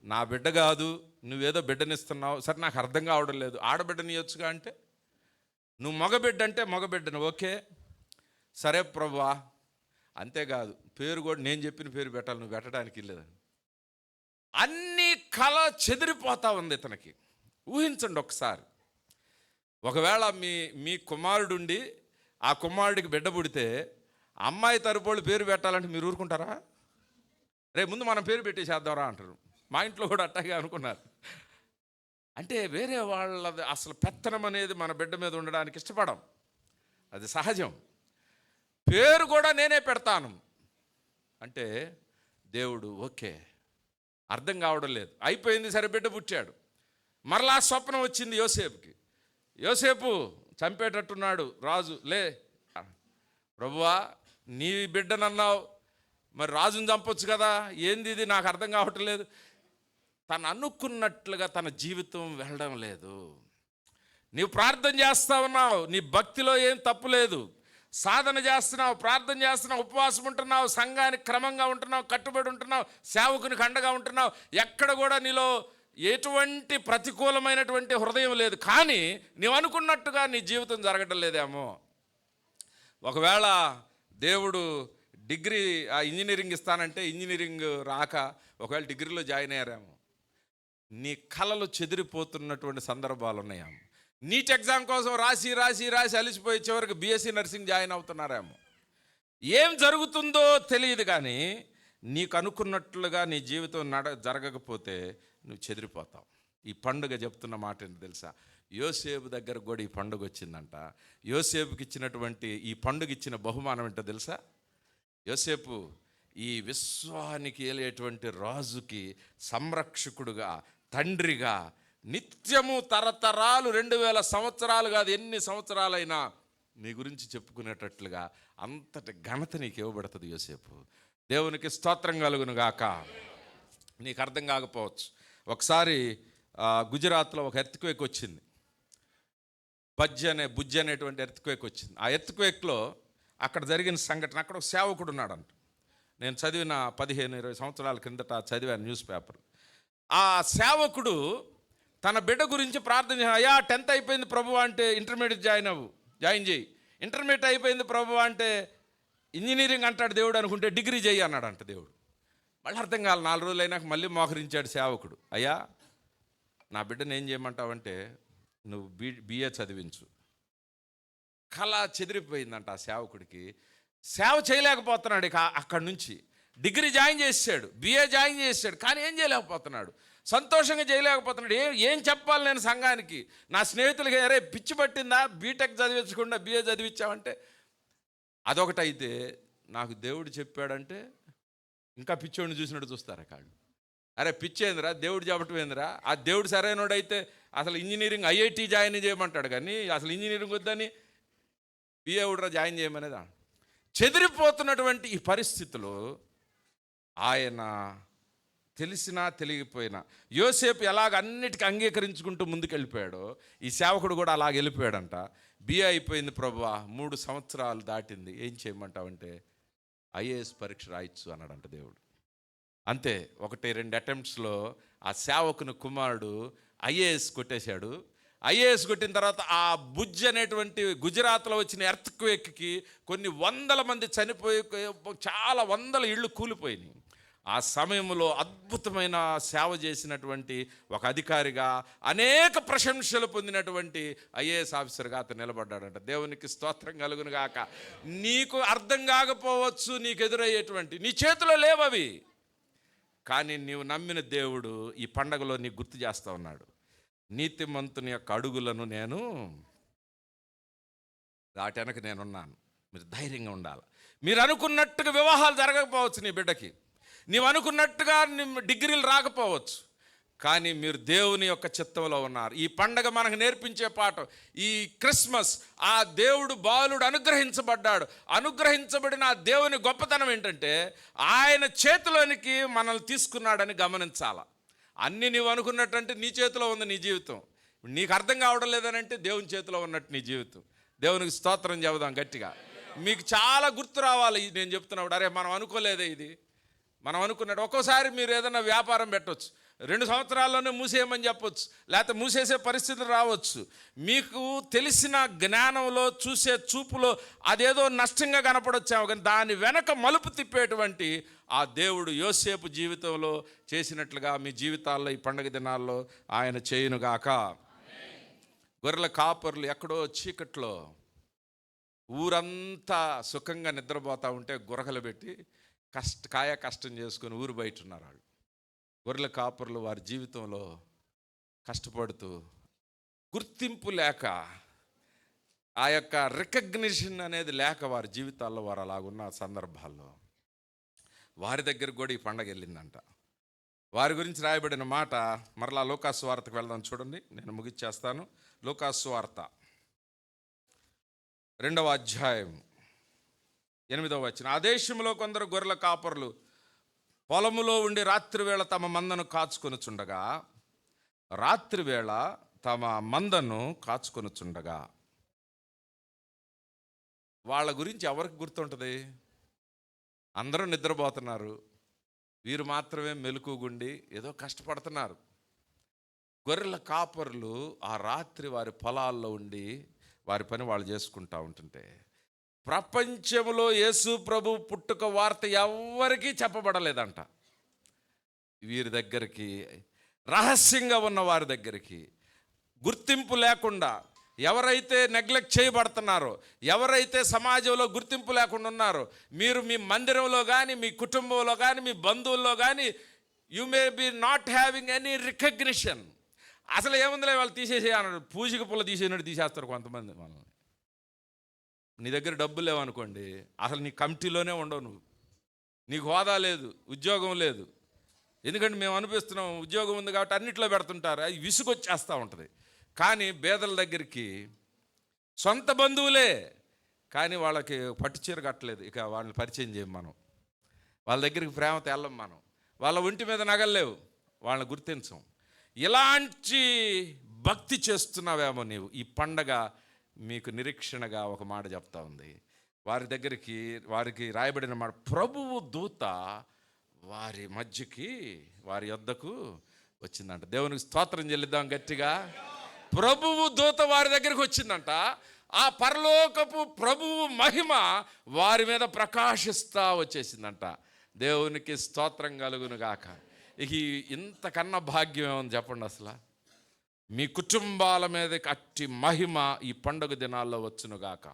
నా బిడ్డ కాదు, నువ్వేదో బిడ్డనిస్తున్నావు, సరే నాకు అర్థం కావడం లేదు, ఆడబిడ్డని ఇవ్వచ్చుగా అంటే, నువ్వు మగబిడ్డ అంటే మగబిడ్డను, ఓకే సరే ప్రభువా. అంతేకాదు పేరు కూడా నేను చెప్పిన పేరు పెట్టాలి, నువ్వు పెట్టడానికి లేదు. అన్ని కళ చెదిరిపోతా ఉంది ఇతనికి. ఊహించండి ఒకసారి, ఒకవేళ మీ కుమారుడుండి ఆ కుమారుడికి బిడ్డ పుడితే అమ్మాయి తరపుళ్ళు పేరు పెట్టాలంటే మీరు ఊరుకుంటారా? రేపు ముందు మనం పేరు పెట్టేసేద్దాంరా అంటారు. మా ఇంట్లో కూడా అట్టాగే అనుకున్నారు. అంటే వేరే వాళ్ళది అసలు పెత్తనం అనేది మన బిడ్డ మీద ఉండడానికి ఇష్టపడం, అది సహజం. పేరు కూడా నేనే పెడతాను అంటే దేవుడు ఓకే, అర్థం కావడం లేదు, అయిపోయింది. సరే బిడ్డ పుట్టాడు. మరలా స్వప్నం వచ్చింది యోసేపుకి. యోసేపు చంపేటట్టున్నాడు రాజు, లే ప్రభువా నీ బిడ్డనన్నావు, మరి రాజుని చంపొచ్చు కదా, ఏంది ఇది నాకు అర్థం కావటం లేదు. తను అనుకున్నట్లుగా తన జీవితం వెళ్ళడం లేదు. నీవు ప్రార్థన చేస్తా ఉన్నావు, నీ భక్తిలో ఏం తప్పు లేదు, సాధన చేస్తున్నావు, ప్రార్థన చేస్తున్నావు, ఉపవాసం ఉంటున్నావు, సంఘానికి క్రమంగా ఉంటున్నావు, కట్టుబడి ఉంటున్నావు, సేవకునికి అండగా ఉంటున్నావు, ఎక్కడ కూడా నీలో ఎటువంటి ప్రతికూలమైనటువంటి హృదయం లేదు. కానీ నీవు అనుకున్నట్టుగా నీ జీవితం జరగడం లేదేమో. ఒకవేళ దేవుడు డిగ్రీ ఇంజనీరింగ్ ఇస్తానంటే ఇంజనీరింగ్ రాక ఒకవేళ డిగ్రీలో జాయిన్ అయ్యారేమో. నీ కళలు చెదిరిపోతున్నటువంటి సందర్భాలు ఉన్నాయేమో. నీట్ ఎగ్జామ్ కోసం రాసి రాసి రాసి అలిసిపోయి చివరికి బీఎస్సీ నర్సింగ్ జాయిన్ అవుతున్నారేమో. ఏం జరుగుతుందో తెలియదు, కానీ నీకు అనుకున్నట్లుగా నీ జీవితం జరగకపోతే నువ్వు చెదిరిపోతావు. ఈ పండుగ చెప్తున్న మాట ఏంటి తెలుసా? యోసేపు దగ్గర కూడా ఈ పండుగ వచ్చిందంట. యోసేపుకి ఇచ్చినటువంటి ఈ పండుగ ఇచ్చిన బహుమానం ఏంటో తెలుసా? యోసేపు ఈ విశ్వానికి ఏలేటువంటి రాజుకి సంరక్షకుడుగా, తండ్రిగా నిత్యము తరతరాలు 2000 సంవత్సరాలు కాదు, ఎన్ని సంవత్సరాలైనా నీ గురించి చెప్పుకునేటట్లుగా అంతటి ఘనత నీకు ఇవ్వబడుతుంది యోసేపు. దేవునికి స్తోత్రం కలుగును గాక. నీకు అర్థం కాకపోవచ్చు. ఒకసారి గుజరాత్లో ఒక ఎర్త్క్వేక్ వచ్చింది. బుజ్జి అనేటువంటి ఎర్త్క్వేక్ వచ్చింది. ఆ ఎర్త్క్వేక్లో అక్కడ జరిగిన సంఘటన, అక్కడ ఒక సేవకుడు ఉన్నాడంట. నేను చదివిన 15-20 సంవత్సరాల కిందట చదివాను న్యూస్ పేపర్. ఆ సేవకుడు తన బిడ్డ గురించి ప్రార్థన చేశాడు. అయ్యా 10th అయిపోయింది ప్రభు అంటే ఇంటర్మీడియట్ జాయిన్ చేయి. ఇంటర్మీడియట్ అయిపోయింది ప్రభు అంటే ఇంజనీరింగ్ అంటాడు దేవుడు అనుకుంటే డిగ్రీ చేయి అన్నాడంట దేవుడు. మళ్ళీ అర్థం కాదు. 4 రోజులు అయినాక మళ్ళీ మోకరించాడు సేవకుడు. అయ్యా నా బిడ్డను ఏం చేయమంటావంటే నువ్వు బిఏ చదివించు. కళ చెదిరిపోయిందంట ఆ సేవకుడికి. సేవ చేయలేకపోతున్నాడు. ఇక అక్కడి నుంచి డిగ్రీ జాయిన్ చేసాడు, బిఏ జాయిన్ చేసాడు, కానీ ఏం చేయలేకపోతున్నాడు, సంతోషంగా చేయలేకపోతున్నాడు. ఏం చెప్పాలి నేను సంఘానికి? నా స్నేహితులకి అరే పిచ్చి పట్టిందా, బీటెక్ చదివించకుండా బిఏ చదివించావంటే అదొకటైతే, నాకు దేవుడు చెప్పాడంటే ఇంకా పిచ్చోడిని చూసినట్టు చూస్తారా కాళ్ళు. అరే పిచ్చేందిరా, దేవుడు చెప్పటం ఏందిరా? ఆ దేవుడు సరైనోడైతే అసలు ఇంజనీరింగ్ ఐఐటి జాయిన్ చేయమంటాడు, కానీ అసలు ఇంజనీరింగ్ వద్దని బిఏ కూడా జాయిన్ చేయమనేదా? చెదిరిపోతున్నటువంటి ఈ పరిస్థితులు ఆయన తెలిసినా తెలియకపోయినా యోసేపు ఎలాగ అన్నిటికీ అంగీకరించుకుంటూ ముందుకెళ్ళిపోయాడో ఈ సేవకుడు కూడా అలాగ వెళ్ళిపోయాడంట. బిఏ అయిపోయింది ప్రభువా, 3 సంవత్సరాలు దాటింది, ఏం చేయమంటావంటే ఐఏఎస్ పరీక్ష రాయొచ్చు అన్నాడంట దేవుడు. అంతే, 1-2 అటెంప్ట్స్లో ఆ సేవకుని కుమారుడు ఐఏఎస్ కొట్టేశాడు. ఐఏఎస్ కొట్టిన తర్వాత ఆ బుజ్జి అనేటువంటి గుజరాత్లో వచ్చిన ఎర్త్క్వేక్కి కొన్ని 100 మంది చనిపోయి చాలా 100 ఇళ్ళు కూలిపోయినాయి. ఆ సమయంలో అద్భుతమైన సేవ చేసినటువంటి ఒక అధికారిగా, అనేక ప్రశంసలు పొందినటువంటి ఐఏఎస్ ఆఫీసర్గా అతను నిలబడ్డాడంట. దేవునికి స్తోత్రం కలుగును గాక. నీకు అర్థం కాకపోవచ్చు నీకు ఎదురయ్యేటువంటి, నీ చేతిలో లేవవి, కానీ నీవు నమ్మిన దేవుడు ఈ పండగలో నీకు గుర్తు చేస్తూ ఉన్నాడు. నీతిమంతుని యొక్క అడుగులను నేను దాటెనక నేనున్నాను. మీరు ధైర్యంగా ఉండాలి. మీరు అనుకున్నట్టుగా వివాహాలు జరగకపోవచ్చు, నీ బిడ్డకి నీవు అనుకున్నట్టుగా డిగ్రీలు రాకపోవచ్చు, కానీ మీరు దేవుని యొక్క చిత్తంలో ఉన్నారు. ఈ పండగ మనకు నేర్పించే పాఠం, ఈ క్రిస్మస్, ఆ దేవుడు బాలుడు అనుగ్రహించబడ్డాడు. అనుగ్రహించబడిన ఆ దేవుని గొప్పతనం ఏంటంటే ఆయన చేతిలోనికి మనల్ని తీసుకున్నాడని గమనించాల. అన్నీ నీవు అనుకున్నట్టంటే నీ చేతిలో ఉంది నీ జీవితం. నీకు అర్థం కావడం లేదనంటే దేవుని చేతిలో ఉన్నట్టు నీ జీవితం. దేవునికి స్తోత్రం చెబుదాం గట్టిగా. మీకు చాలా గుర్తు రావాలి నేను చెప్తున్నప్పుడు. అరే మనం అనుకోలేదే ఇది, మనం అనుకున్నట్టు. ఒక్కోసారి మీరు ఏదైనా వ్యాపారం పెట్టవచ్చు, 2 సంవత్సరాల్లోనే మూసేయమని చెప్పొచ్చు, లేకపోతే మూసేసే పరిస్థితులు రావచ్చు. మీకు తెలిసిన జ్ఞానంలో, చూసే చూపులో అదేదో నష్టంగా కనపడొచ్చాము, కానీ దాని వెనక మలుపు తిప్పేటువంటి ఆ దేవుడు యోసేపు జీవితంలో చేసినట్లుగా మీ జీవితాల్లో ఈ పండుగ దినాల్లో ఆయన చేయునుగాక. గొర్రెల కాపర్లు ఎక్కడో చీకట్లో ఊరంతా సుఖంగా నిద్రపోతూ ఉంటే గురకలు పెట్టి కష్టం చేసుకొని ఊరు బయట ఉన్నారు వాళ్ళు. గొర్రెల కాపర్లు వారి జీవితంలో కష్టపడుతూ గుర్తింపు లేక, ఆ యొక్క రికగ్నిషన్ అనేది లేక వారి జీవితాల్లో వారు అలాగున్న సందర్భాల్లో వారి దగ్గర కూడా ఈ పండగ వెళ్ళిందంట. వారి గురించి రాయబడిన మాట మరలా లూకాసు వార్తకు వెళ్దాం చూడండి, నేను ముగిచ్చేస్తాను. లూకాసు వార్త 2వ అధ్యాయం 8వ వచనం. ఆ దేశంలో కొందరు గొర్రెల కాపరులు పొలములో ఉండి రాత్రివేళ తమ మందను కాచుకొనుచుండగా వాళ్ళ గురించి ఎవరికి గుర్తుంటుంది? అందరూ నిద్రపోతున్నారు, వీరు మాత్రమే మెలకుగుండి ఏదో కష్టపడుతున్నారు. గొర్రెల కాపరులు ఆ రాత్రి వారి పొలాల్లో ఉండి వారి పని వాళ్ళు చేసుకుంటూ ఉంటుంటే, ప్రపంచంలో యేసు ప్రభు పుట్టుక వార్త ఎవ్వరికీ చెప్పబడలేదంట. వీరి దగ్గరికి, రహస్యంగా ఉన్న వారి దగ్గరికి, గుర్తింపు లేకుండా ఎవరైతే నెగ్లెక్ట్ చేయబడుతున్నారో, ఎవరైతే సమాజంలో గుర్తింపు లేకుండా ఉన్నారో, మీరు మీ మందిరంలో కానీ, మీ కుటుంబంలో కానీ, మీ బంధువుల్లో కానీ, you may be not having any recognition. అసలు ఏముందిలే వాళ్ళు తీసేసే అన్నాడు, పూజకి పుల్ల తీసేసినట్టు తీసేస్తారు కొంతమంది మనల్ని. నీ దగ్గర డబ్బులు లేవనుకోండి, అసలు నీ కమిటీలోనే ఉండవు, నీకు హోదా లేదు, ఉద్యోగం లేదు, ఎందుకంటే మేము అనిపిస్తున్నాం ఉద్యోగం ఉంది కాబట్టి అన్నిట్లో పెడుతుంటారు, అది విసుగొచ్చేస్తూ ఉంటుంది. కానీ పేదల దగ్గరికి సొంత బంధువులే, కానీ వాళ్ళకి పట్టుచీర కట్టలేదు, ఇక వాళ్ళని పరిచయం చేయం మనం, వాళ్ళ దగ్గరికి ప్రేమతో వెళ్ళం మనం, వాళ్ళ ఒంటి మీద నగలేవు, వాళ్ళని గుర్తించం. ఇలాంటి భక్తి చేస్తున్నావేమో నీవు. ఈ పండగ మీకు నిరీక్షణగా ఒక మాట చెప్తా ఉంది. వారికి రాయబడిన మాట, ప్రభువు దూత వారి మధ్యకి వారి యొద్దకు వచ్చిందంట. దేవునికి స్తోత్రం చెల్లిద్దాం గట్టిగా. ప్రభువు దూత వారి దగ్గరికి వచ్చిందంట. ఆ పరలోకపు ప్రభువు మహిమ వారి మీద ప్రకాశిస్తూ వచ్చేసిందంట. దేవునికి స్తోత్రం కలుగును గాక. ఇక ఇంతకన్నా భాగ్యం ఏమని చెప్పండి అసలు. మీ కుటుంబాల మీద అట్టి మహిమ ఈ పండుగ దినాల్లో వచ్చునుగాక.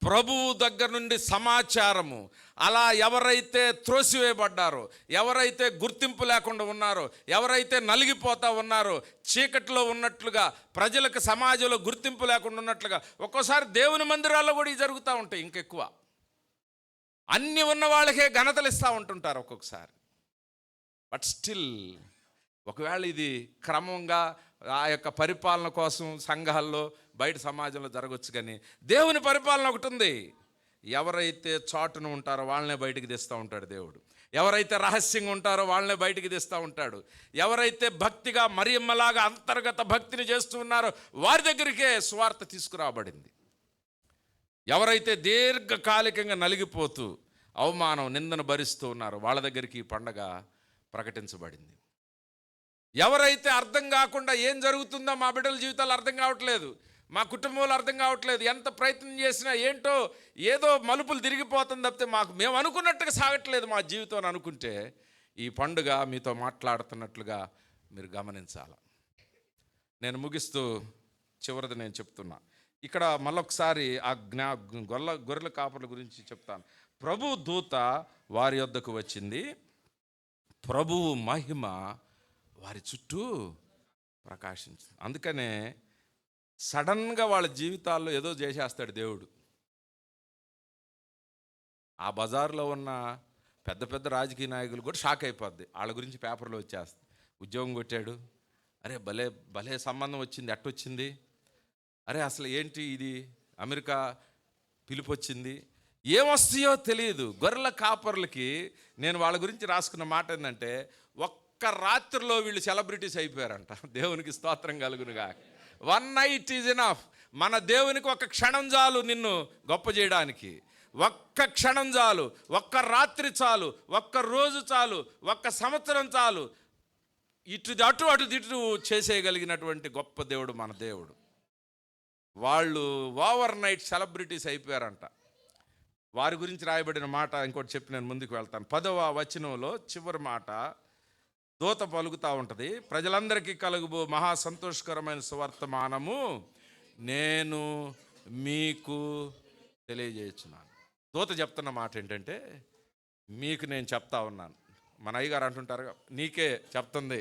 ప్రభువు దగ్గర నుండి సమాచారము, అలా ఎవరైతే త్రోసివేయబడ్డారో, ఎవరైతే గుర్తింపు లేకుండా ఉన్నారో, ఎవరైతే నలిగిపోతూ ఉన్నారో, చీకట్లో ఉన్నట్లుగా, ప్రజలకు సమాజంలో గుర్తింపు లేకుండా ఉన్నట్లుగా, ఒక్కోసారి దేవుని మందిరాల్లో కూడా ఇవి జరుగుతూ ఉంటాయి. ఇంకెక్కువ అన్నీ ఉన్న వాళ్ళకే ఘనతలు ఇస్తూ ఉంటుంటారు ఒక్కొక్కసారి. బట్ స్టిల్ ఒకవేళ ఇది క్రమంగా ఆ యొక్క పరిపాలన కోసం సంఘాల్లో బయట సమాజంలో జరగవచ్చు, కానీ దేవుని పరిపాలన ఒకటి ఉంది. ఎవరైతే చాటును ఉంటారో వాళ్ళనే బయటికి తెస్తూ ఉంటాడు దేవుడు. ఎవరైతే రహస్యంగా ఉంటారో వాళ్ళనే బయటికి తెస్తూ ఉంటాడు. ఎవరైతే భక్తిగా మరియమ్మలాగా అంతర్గత భక్తిని చేస్తూ ఉన్నారో వారి దగ్గరికే సువార్త తీసుకురాబడింది. ఎవరైతే దీర్ఘకాలికంగా నలిగిపోతూ అవమానం నిందను భరిస్తూ ఉన్నారో వాళ్ళ దగ్గరికి ఈ పండగ ప్రకటించబడింది. ఎవరైతే అర్థం కాకుండా ఏం జరుగుతుందో, మా బిడ్డల జీవితాలు అర్థం కావట్లేదు, మా కుటుంబంలో అర్థం కావట్లేదు, ఎంత ప్రయత్నం చేసినా ఏంటో ఏదో మలుపులు తిరిగిపోతుంది తప్పితే మేము అనుకున్నట్టుగా సాగట్లేదు మా జీవితం అని అనుకుంటే, ఈ పండుగ మీతో మాట్లాడుతున్నట్లుగా మీరు గమనించాలి. నేను ముగిస్తూ చివరిది నేను చెప్తున్నా. ఇక్కడ మళ్ళొకసారి ఆ గొర్రెల కాపర్ల గురించి చెప్తాను. ప్రభు దూత వారి యొద్దకు వచ్చింది, ప్రభువు మహిమ వారి చుట్టూ ప్రకాశించింది. అందుకనే సడన్గా వాళ్ళ జీవితాల్లో ఏదో చేసేస్తాడు దేవుడు. ఆ బజార్లో ఉన్న పెద్ద పెద్ద రాజకీయ నాయకులు కూడా షాక్ అయిపోద్ది. వాళ్ళ గురించి పేపర్లో వచ్చేస్తుంది, ఉద్యోగం కొట్టాడు, అరే భలే భలే సంబంధం వచ్చింది, ఎట్టొచ్చింది, అరే అసలు ఏంటి ఇది, అమెరికా పిలుపు వచ్చింది, ఏమొస్తాయో తెలియదు. గొర్రెల కాపర్లకి నేను వాళ్ళ గురించి రాసుకున్న మాట ఏంటంటే, ఒక్క రాత్రిలో వీళ్ళు సెలబ్రిటీస్ అయిపోయారంట. దేవునికి స్తోత్రం కలుగునుగా. 1 night ఈజ్ ఎనఫ్. మన దేవునికి ఒక క్షణం చాలు నిన్ను గొప్ప చేయడానికి. ఒక్క క్షణం చాలు, ఒక్క రాత్రి చాలు, ఒక్క రోజు చాలు, ఒక్క సంవత్సరం చాలు. ఇటు ఇటు చేసేయగలిగినటువంటి గొప్ప దేవుడు మన దేవుడు. వాళ్ళు ఓవర్ నైట్ సెలబ్రిటీస్ అయిపోయారంట. వారి గురించి రాయబడిన మాట ఇంకోటి చెప్పి నేను ముందుకు వెళ్తాను. 10వ వచనంలో చివరి మాట దూత పలుకుతూ ఉంటుంది, ప్రజలందరికీ కలుగుబో మహా సంతోషకరమైన సువర్తమానము నేను మీకు తెలియజేస్తున్నాను. దూత చెప్తున్న మాట ఏంటంటే, మీకు నేను చెప్తా ఉన్నాను. మన అయ్యగారు అంటుంటారు, నీకే చెప్తుంది,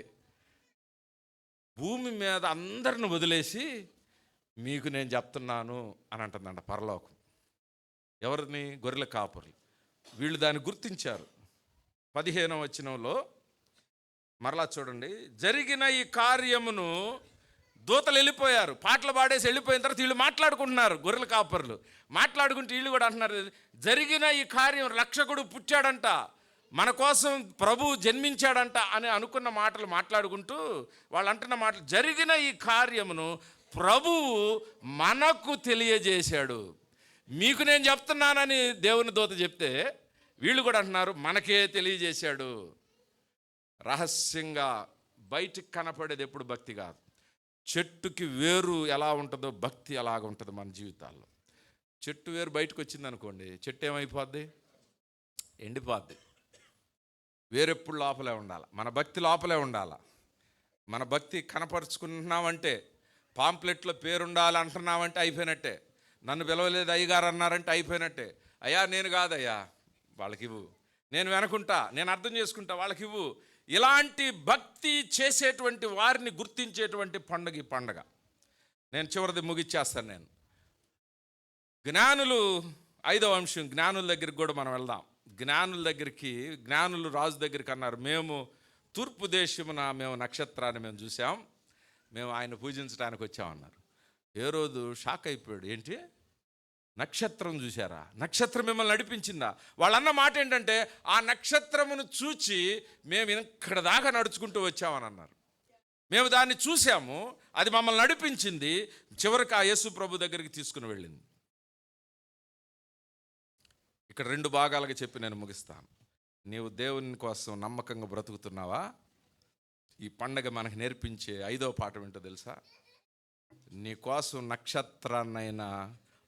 భూమి మీద అందరిని వదిలేసి మీకు నేను చెప్తున్నాను అని అంటుందంట పరలోకం. ఎవరిని? గొర్రెల కాపరులు. వీళ్ళు దాన్ని గుర్తించారు. 15వ వచనంలో మరలా చూడండి, జరిగిన ఈ కార్యమును దూతలు వెళ్ళిపోయారు, పాటలు పాడేసి వెళ్ళిపోయిన తర్వాత వీళ్ళు మాట్లాడుకుంటున్నారు. గొర్రెల కాపరులు మాట్లాడుకుంటూ వీళ్ళు కూడా అంటున్నారు, జరిగిన ఈ కార్యం, రక్షకుడు పుట్టాడంట, మన కోసం ప్రభువు జన్మించాడంట అని అనుకున్న మాటలు మాట్లాడుకుంటూ వాళ్ళు అంటున్న మాటలు, జరిగిన ఈ కార్యమును ప్రభువు మనకు తెలియజేశాడు. మీకు నేను చెప్తున్నానని దేవుని దూత చెప్తే వీళ్ళు కూడా అంటున్నారు, మనకే తెలియజేశాడు. రహస్యంగా బయటికి కనపడేది ఎప్పుడు భక్తి కాదు. చెట్టుకి వేరు ఎలా ఉంటుందో భక్తి అలాగ ఉంటుంది మన జీవితాల్లో. చెట్టు వేరు బయటకు వచ్చింది అనుకోండి, చెట్టు ఏమైపోద్ది? ఎండిపోద్ది. వేరెప్పుడు లోపలే ఉండాలి, మన భక్తి లోపలే ఉండాలి. మన భక్తి కనపరుచుకుంటున్నామంటే, పాంప్లెట్లో పేరు ఉండాలి అంటున్నామంటే అయిపోయినట్టే. నన్ను పిలవలేదు అయ్యగారు అన్నారంటే అయిపోయినట్టే. అయ్యా నేను కాదయ్యా, వాళ్ళకి ఇవ్వు, నేను వెనకుంటా, నేను అర్థం చేసుకుంటా, వాళ్ళకి ఇవ్వు. ఇలాంటి భక్తి చేసేటువంటి వారిని గుర్తించేటువంటి పండుగ ఈ పండుగ. నేను చివరిది ముగిచ్చేస్తాను. నేను జ్ఞానులు, 5వ అంశం, జ్ఞానుల దగ్గరికి కూడా మనం వెళ్దాం. జ్ఞానులు రాజు దగ్గరికి అన్నారు, మేము తూర్పు దేశమున మేము నక్షత్రాన్ని మేము చూసాం, మేము ఆయన పూజించడానికి వచ్చామన్నారు. ఏ రోజు షాక్ అయిపోయాడు, ఏంటి నక్షత్రం చూశారా, నక్షత్రం మిమ్మల్ని నడిపించిందా? వాళ్ళన్న మాట ఏంటంటే, ఆ నక్షత్రమును చూచి మేము ఇక్కడ దాకా నడుచుకుంటూ వచ్చామని అన్నారు. మేము దాన్ని చూసాము, అది మమ్మల్ని నడిపించింది, చివరికి ఆ యేసు ప్రభు దగ్గరికి తీసుకుని వెళ్ళింది. ఇక్కడ 2 భాగాలుగా చెప్పి నేను ముగిస్తాను. నీవు దేవుని కోసం నమ్మకంగా బ్రతుకుతున్నావా? ఈ పండగ మనకు నేర్పించే 5వ పాఠం ఏంటో తెలుసా? నీ కోసం నక్షత్రాన్నైనా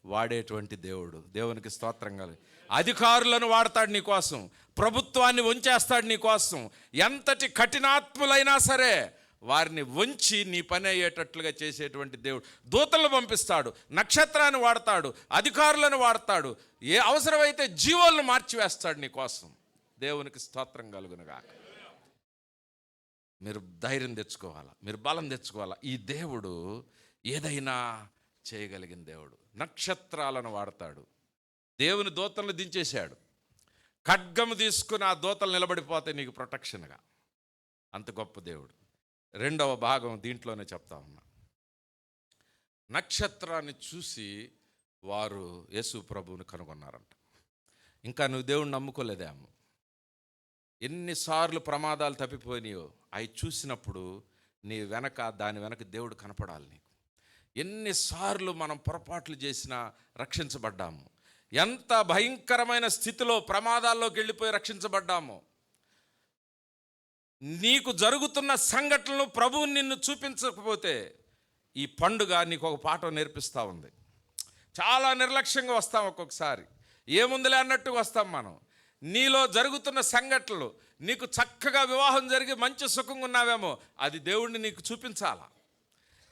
వాడేటువంటి దేవుడు. దేవునికి స్తోత్రం కలుగు. అధికారులను వాడతాడు నీ కోసం, ప్రభుత్వాన్ని వంచేస్తాడు నీ కోసం. ఎంతటి కఠినాత్ములైనా సరే వారిని వంచి నీ పని అయ్యేటట్లుగా చేసేటువంటి దేవుడు. దూతలను పంపిస్తాడు, నక్షత్రాన్ని వాడతాడు, అధికారులను వాడతాడు, ఏ అవసరమైతే జీవాలను మార్చివేస్తాడు నీ కోసం. దేవునికి స్తోత్రం కలుగునుగాక. మీరు ధైర్యం తెచ్చుకోవాలా, మీరు బలం తెచ్చుకోవాలా. ఈ దేవుడు ఏదైనా చేయగలిగిన దేవుడు. నక్షత్రాలను వాడతాడు. దేవుని దూతలను దించేశాడు. ఖడ్గము తీసుకుని ఆ దూతలు నిలబడిపోతే నీకు ప్రొటెక్షన్గా. అంత గొప్ప దేవుడు. 2వ భాగం దీంట్లోనే చెప్తా ఉన్నా. నక్షత్రాన్ని చూసి వారు యేసు ప్రభువుని కనుగొన్నారంట. ఇంకా నువ్వు దేవుణ్ణి నమ్ముకోలేదేమో. ఎన్నిసార్లు ప్రమాదాలు తప్పిపోయినాయో అవి చూసినప్పుడు దాని వెనక దేవుడు కనపడాలి నీకు. ఎన్నిసార్లు మనం పొరపాట్లు చేసినా రక్షించబడ్డాము. ఎంత భయంకరమైన స్థితిలో ప్రమాదాల్లోకి వెళ్ళిపోయి రక్షించబడ్డాము. నీకు జరుగుతున్న సంఘటనలు ప్రభువు నిన్ను చూపించకపోతే ఈ పండుగ నీకు ఒక పాఠం నేర్పిస్తూ ఉంది. చాలా నిర్లక్ష్యంగా వస్తాం, ఒక్కొక్కసారి ఏముందిలే అన్నట్టుగా వస్తాం మనం. నీలో జరుగుతున్న సంఘటనలు, నీకు చక్కగా వివాహం జరిగి మంచి సుఖంగా ఉన్నావేమో, అది దేవుడిని నీకు చూపించాలా.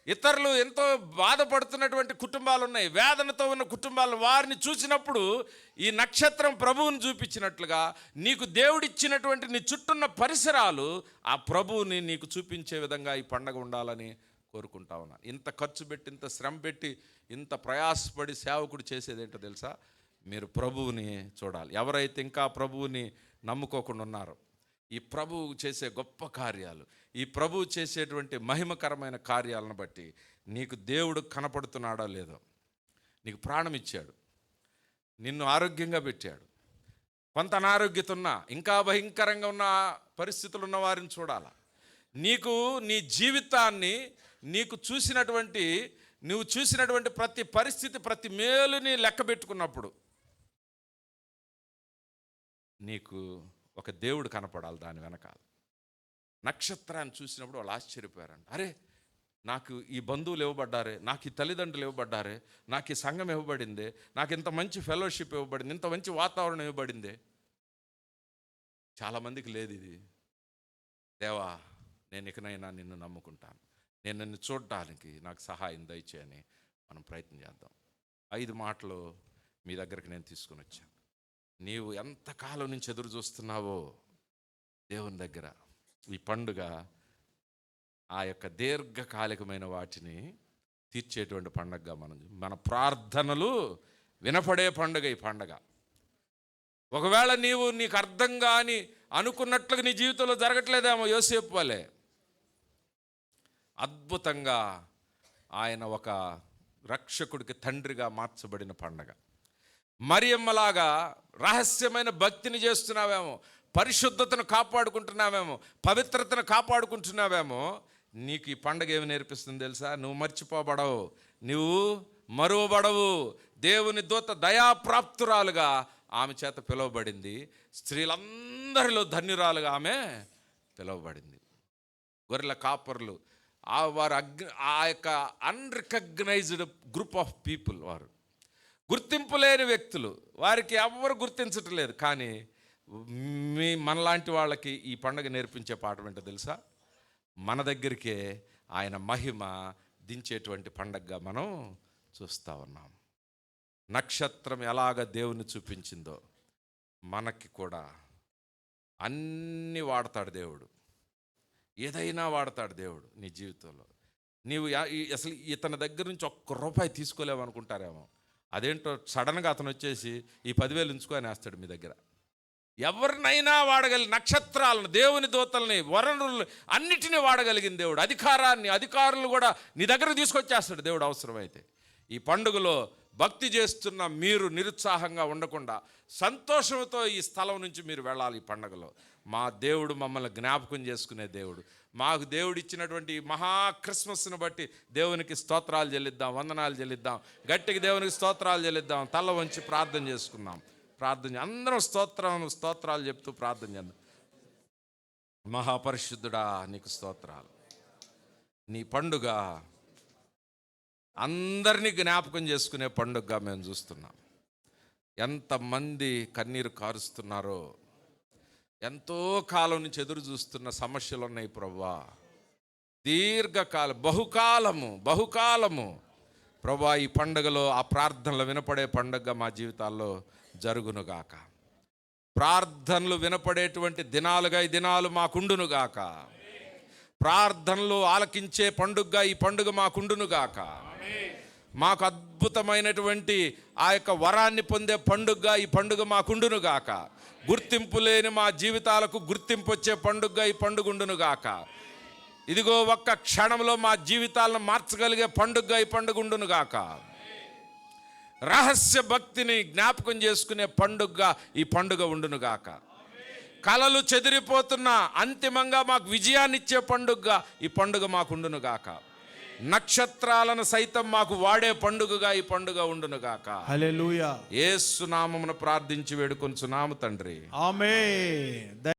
ఇతరులు ఎంతో బాధపడుతున్నటువంటి కుటుంబాలు ఉన్నాయి, వేదనతో ఉన్న కుటుంబాలు, వారిని చూసినప్పుడు ఈ నక్షత్రం ప్రభువుని చూపించినట్లుగా నీకు దేవుడిచ్చినటువంటి నీ చుట్టూన్న పరిసరాలు ఆ ప్రభువుని నీకు చూపించే విధంగా ఈ పండగ ఉండాలని కోరుకుంటా ఉన్నాను. ఇంత ఖర్చు పెట్టి, ఇంత శ్రమ పెట్టి, ఇంత ప్రయాసపడి సేవకుడు చేసేది ఏంటో తెలుసా? మీరు ప్రభువుని చూడాలి. ఎవరైతే ఇంకా ప్రభువుని నమ్ముకోకుండా ఉన్నారో, ఈ ప్రభువు చేసే గొప్ప కార్యాలు, ఈ ప్రభువు చేసేటువంటి మహిమకరమైన కార్యాలను బట్టి నీకు దేవుడు కనపడుతున్నాడో లేదో. నీకు ప్రాణం ఇచ్చాడు, నిన్ను ఆరోగ్యంగా పెట్టాడు. కొంత అనారోగ్యత ఉన్నా, ఇంకా భయంకరంగా ఉన్న పరిస్థితులు ఉన్న వారిని చూడాలా. నీకు నీ జీవితాన్ని నువ్వు చూసినటువంటి ప్రతి పరిస్థితి, ప్రతి మేలుని లెక్క పెట్టుకున్నప్పుడు నీకు ఒక దేవుడు కనపడాలి దాని వెనకాల. నక్షత్రాన్ని చూసినప్పుడు వాళ్ళు ఆశ్చర్యపోయారంట. అరే, నాకు ఈ బంధువులు ఇవ్వబడ్డారే, నాకు ఈ తల్లిదండ్రులు ఇవ్వబడ్డారే, నాకు ఈ సంఘం ఇవ్వబడిందే, నాకు ఇంత మంచి ఫెలోషిప్ ఇవ్వబడింది, ఇంత మంచి వాతావరణం ఇవ్వబడిందే. చాలామందికి లేదు ఇది. దేవా, నేను ఇకనైనా నిన్ను నమ్ముకుంటాను, నేను నిన్ను చూడడానికి నాకు సహాయం దయచేయని మనం ప్రయత్నం చేద్దాం. 5 మాటలు మీ దగ్గరికి నేను తీసుకుని వచ్చాను. నీవు ఎంతకాలం నుంచి ఎదురు చూస్తున్నావో దేవుని దగ్గర ఈ పండుగ ఆ యొక్క దీర్ఘకాలికమైన వాటిని తీర్చేటువంటి పండుగగా మన ప్రార్థనలు వినపడే పండుగ ఈ పండుగ. ఒకవేళ నీకు అర్థం కాని అనుకున్నట్లుగా నీ జీవితంలో జరగట్లేదేమో, యోసేపు వలె అద్భుతంగా ఆయన ఒక రక్షకుడికి తండ్రిగా మార్చబడిన పండగ. మరియమ్మలాగా రహస్యమైన భక్తిని చేస్తున్నావేమో, పరిశుద్ధతను కాపాడుకుంటున్నావేమో, పవిత్రతను కాపాడుకుంటున్నావేమో, నీకు ఈ పండగ ఏమి నేర్పిస్తుంది తెలుసా? నువ్వు మర్చిపోబడవు, నువ్వు మరువబడవు. దేవుని దూత దయాప్రాప్తురాలుగా ఆమె చేత పిలువబడింది. స్త్రీలందరిలో ధన్యురాలుగా ఆమె పిలువబడింది. గొర్రెల కాపర్లు వారు ఆ యొక్క అన్రికగ్నైజ్డ్ గ్రూప్ ఆఫ్ పీపుల్, వారు గుర్తింపు లేని వ్యక్తులు, వారికి ఎవరు గుర్తించటం లేదు. కానీ మనలాంటి వాళ్ళకి ఈ పండుగ నేర్పించే పాఠం ఏంటో తెలుసా? మన దగ్గరికే ఆయన మహిమ దించేటువంటి పండగగా మనం చూస్తూ ఉన్నాం. నక్షత్రం ఎలాగ దేవుని చూపించిందో మనకి కూడా అన్నీ వాడతాడు దేవుడు. ఏదైనా వాడతాడు దేవుడు నీ జీవితంలో. నీవు అసలు ఇతని దగ్గర నుంచి ₹1 తీసుకోలేవు అనుకుంటారేమో. అదేంటో సడన్గా అతను వచ్చేసి ఈ 10,000 ఉంచుకొని వేస్తాడు మీ దగ్గర. ఎవరినైనా వాడగలిగిన నక్షత్రాలను, దేవుని దూతల్ని, వనరులు అన్నిటినీ వాడగలిగిన దేవుడు. అధికారులు కూడా నీ దగ్గరకు తీసుకొచ్చేస్తాడు దేవుడు అవసరమైతే. ఈ పండుగలో భక్తి చేస్తున్న మీరు నిరుత్సాహంగా ఉండకుండా సంతోషంతో ఈ స్థలం నుంచి మీరు వెళ్ళాలి. ఈ పండుగలో మా దేవుడు మమ్మల్ని జ్ఞాపకం చేసుకునే దేవుడు. మాకు దేవుడు ఇచ్చినటువంటి మహా క్రిస్మస్ను బట్టి దేవునికి స్తోత్రాలు చెల్లిద్దాం, వందనాలు చెల్లిద్దాం. గట్టిగా దేవునికి స్తోత్రాలు చెల్లిద్దాం. తల వంచి ప్రార్థన చేసుకుందాం. అందరం స్తోత్రాలు చెప్తూ ప్రార్థన చేద్దాం. మహాపరిశుద్ధుడా, నీకు స్తోత్రాలు. నీ పండుగ అందరినీ జ్ఞాపకం చేసుకునే పండుగగా మేము చూస్తున్నాం. ఎంతమంది కన్నీరు కారుస్తున్నారో, ఎంతో కాలం నుంచి ఎదురు చూస్తున్న సమస్యలు ఉన్నాయి ప్రభువా. బహుకాలము ప్రభువా, ఈ పండుగలో ఆ ప్రార్థనలు వినపడే పండుగ మా జీవితాల్లో జరుగునుగాక. ప్రార్థనలు వినపడేటువంటి దినాలుగా ఈ దినాలు మాకుండునుగాక. ప్రార్థనలు ఆలకించే పండుగగా ఈ పండుగ మాకుండునుగాక. మాకు అద్భుతమైనటువంటి ఆ యొక్క వరాన్ని పొందే పండుగగా ఈ పండుగ మాకుండునుగాక. గుర్తింపు లేని మా జీవితాలకు గుర్తింపు వచ్చే పండుగగా ఈ పండుగ ఉండునుగాక. ఇదిగో ఒక్క క్షణంలో మా జీవితాలను మార్చగలిగే పండుగగా ఈ పండుగ ఉండునుగాక. రహస్య భక్తిని జ్ఞాపకం చేసుకునే పండుగగా ఈ పండుగ ఉండునుగాక. కలలు చెదిరిపోతున్న అంతిమంగా మాకు విజయాన్ని ఇచ్చే పండుగగా ఈ పండుగ మాకు ఉండునుగాక. నక్షత్రాలను సైతం మాకు వాడే పండుగగా ఈ పండుగ ఉండునుగాక. హల్లెలూయా. యేసు నామమున ప్రార్థించి వేడుకొనుచున్నాము తండ్రి. ఆమేన్.